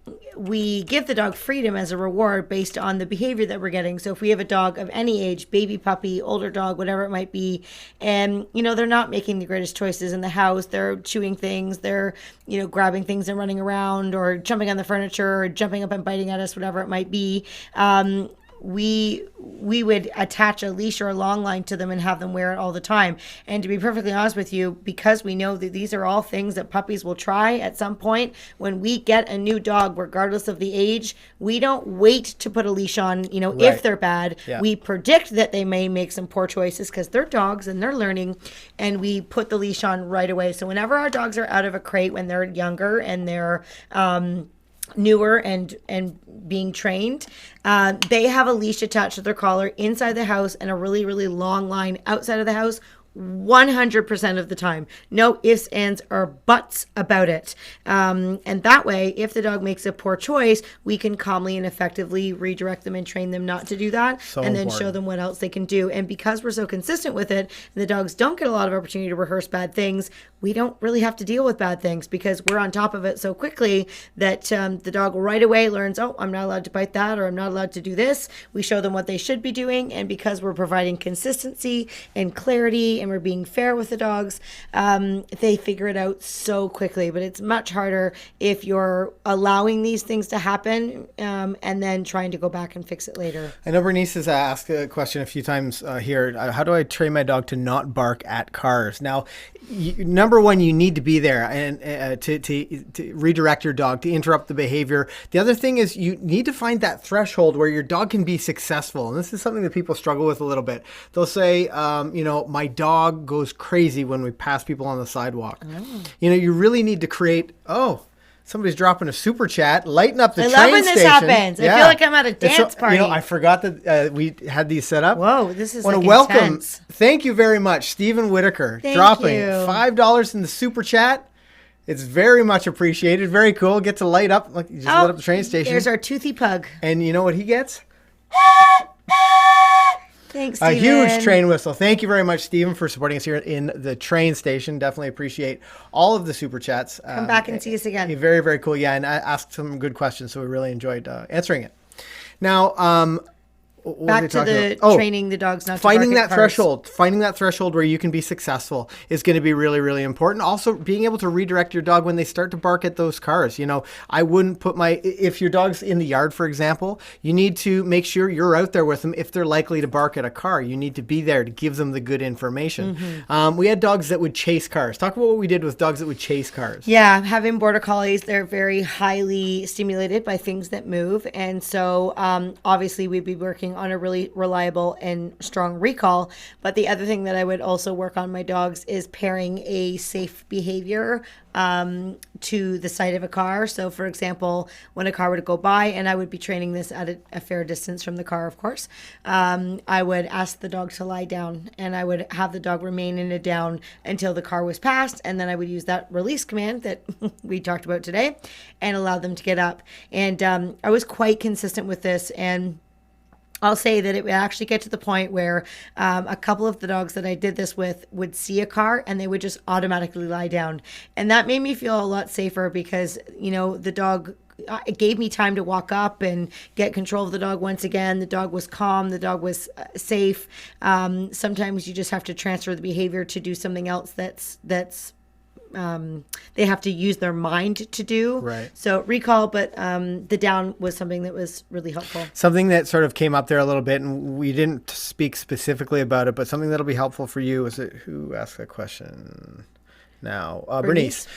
give the dog freedom as a reward based on the behavior that we're getting. So if we have a dog of any age, baby puppy, older dog, whatever it might be, and they're not making the greatest choices in the house, they're chewing things, they're grabbing things and running around or jumping on the furniture or jumping up and biting at us, whatever it might be, we would attach a leash or a long line to them and have them wear it all the time. And to be perfectly honest with you, because we know that these are all things that puppies will try at some point, when we get a new dog, regardless of the age, we don't wait to put a leash on, if they're bad. Yeah. We predict that they may make some poor choices because they're dogs and they're learning, and we put the leash on right away. So whenever our dogs are out of a crate when they're younger and they're newer and being trained, they have a leash attached to their collar inside the house and a really, really long line outside of the house 100% of the time. No ifs, ands, or buts about it. And that way, if the dog makes a poor choice, we can calmly and effectively redirect them and train them not to do that, and then show them what else they can do. And because we're so consistent with it, and the dogs don't get a lot of opportunity to rehearse bad things, we don't really have to deal with bad things because we're on top of it so quickly that the dog right away learns, oh, I'm not allowed to bite that, or I'm not allowed to do this. We show them what they should be doing, and because we're providing consistency and clarity and we're being fair with the dogs, they figure it out so quickly. But it's much harder if you're allowing these things to happen and then trying to go back and fix it later. I know Bernice has asked a question a few times here. How do I train my dog to not bark at cars? Now, number one, you need to be there and to redirect your dog, to interrupt the behavior. The other thing is you need to find that threshold where your dog can be successful. And this is something that people struggle with a little bit. They'll say, my dog goes crazy when we pass people on the sidewalk. Oh. You really need to create, somebody's dropping a super chat. Lighten up the train station. I love when this happens. Yeah. I feel like I'm at a dance party. I forgot that we had these set up. Whoa, this is intense. Welcome. Thank you very much, Stephen Whitaker, dropping $5 in the super chat. It's very much appreciated. Very cool. Get to light up. Lit up the train station. There's our toothy pug. And you know what he gets? Thanks, Steven. A huge train whistle. Thank you very much, Stephen, for supporting us here in the train station. Definitely appreciate all of the super chats. Come back and see us again. Very, very cool. Yeah, and I asked some good questions, so we really enjoyed answering it. Now, back to the training the dogs not to finding bark at that threshold. Finding that threshold where you can be successful is going to be really, really important. Also, being able to redirect your dog when they start to bark at those cars. I wouldn't put if your dog's in the yard, for example, you need to make sure you're out there with them. If they're likely to bark at a car, you need to be there to give them the good information. Mm-hmm. We had dogs that would chase cars. Talk about what we did with dogs that would chase cars. Yeah, having border collies, they're very highly stimulated by things that move. And so obviously we'd be working on a really reliable and strong recall. But the other thing that I would also work on my dogs is pairing a safe behavior to the side of a car. So for example, when a car would go by, and I would be training this at a fair distance from the car, of course, I would ask the dog to lie down, and I would have the dog remain in a down until the car was passed. And then I would use that release command that we talked about today and allow them to get up. And I was quite consistent with this, and I'll say that it would actually get to the point where a couple of the dogs that I did this with would see a car and they would just automatically lie down. And that made me feel a lot safer because, the dog, it gave me time to walk up and get control of the dog once again. The dog was calm. The dog was safe. Sometimes you just have to transfer the behavior to do something else that's they have to use their mind to do. Right. So recall, but the down was something that was really helpful. Something that sort of came up there a little bit, and we didn't speak specifically about it, but something that'll be helpful for you. Is it who asked that question? Now, Bernice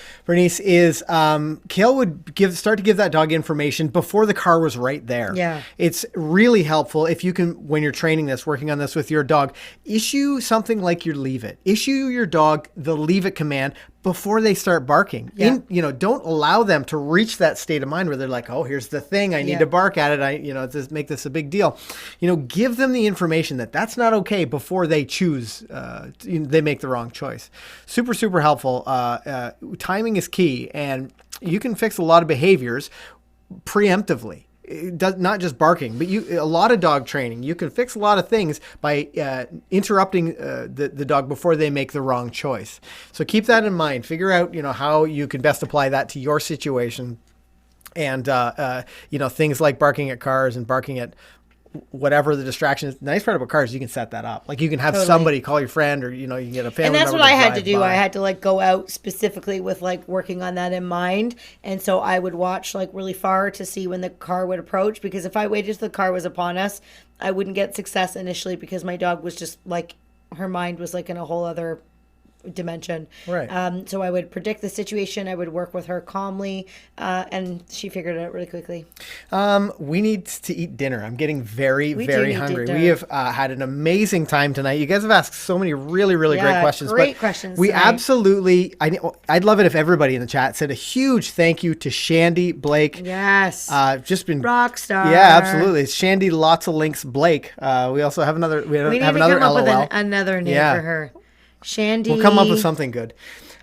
is Kayl would start to give that dog information before the car was right there. Yeah, it's really helpful if you can, when you're training this, working on this with your dog, issue something like your leave it. Issue your dog the leave it command before they start barking. Yeah. Don't allow them to reach that state of mind where they're like, oh, here's the thing, I need to bark at it. Just make this a big deal. Give them the information that that's not okay before they choose, they make the wrong choice. Super, super helpful. Timing is key, and you can fix a lot of behaviors preemptively. It does not just barking, but a lot of dog training. You can fix a lot of things by interrupting the dog before they make the wrong choice. So keep that in mind. Figure out how you can best apply that to your situation, and things like barking at cars and barking at whatever the distraction is. The nice part about cars is you can set that up. Like you can have somebody call your friend, or you can get a family member. And that's what I had to do. By. I had to go out specifically with working on that in mind. And so I would watch really far to see when the car would approach, because if I waited till the car was upon us, I wouldn't get success initially because my dog was just her mind was in a whole other dimension. Right. So I would predict the situation. I would work with her calmly, and she figured it out really quickly. We need to eat dinner. I'm getting very, We very do need hungry. dinner. We have had an amazing time tonight. You guys have asked so many really, really great questions. Great questions We tonight. absolutely, I'd love it if everybody in the chat said a huge thank you to Shandy Blake. Yes. Just been Rock star. Yeah, absolutely. It's Shandy Lots of Links Blake. We also have another. We We need have to another come up LOL. with another name Yeah. for her. Shandy. We'll come up with something good.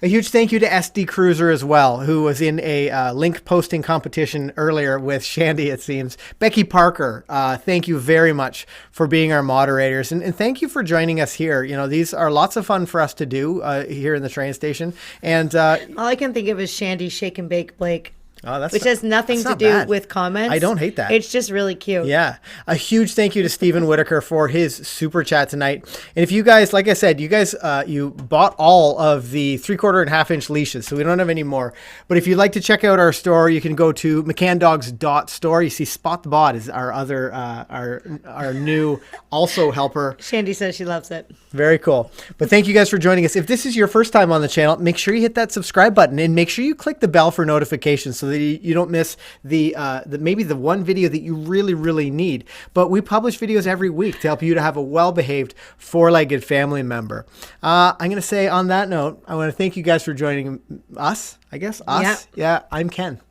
A huge thank you to SD Cruiser as well, who was in a link posting competition earlier with Shandy, it seems. Becky Parker, thank you very much for being our moderators. And thank you for joining us here. You know, these are lots of fun for us to do here in the train station. And all I can think of is Shandy Shake and Bake Blake. Oh, which has nothing to do with comments. I don't hate that. It's just really cute. Yeah. A huge thank you to Stephen Whitaker for his super chat tonight. And if you guys, like I said, you guys, you bought all of the 3/4 and 1/2 inch leashes, so we don't have any more. But if you'd like to check out our store, you can go to McCannDogs.store. You see Spot the Bot is our other, our new also helper. Shandy says she loves it. Very cool. But thank you guys for joining us. If this is your first time on the channel, make sure you hit that subscribe button and make sure you click the bell for notifications so that you don't miss the maybe the one video that you really, really need. But we publish videos every week to help you to have a well-behaved four-legged family member. I'm going to say on that note, I want to thank you guys for joining us, I guess. Us. Yeah. Yeah, I'm Ken.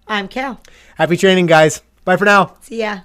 I'm Kayl. Happy training, guys. Bye for now. See ya.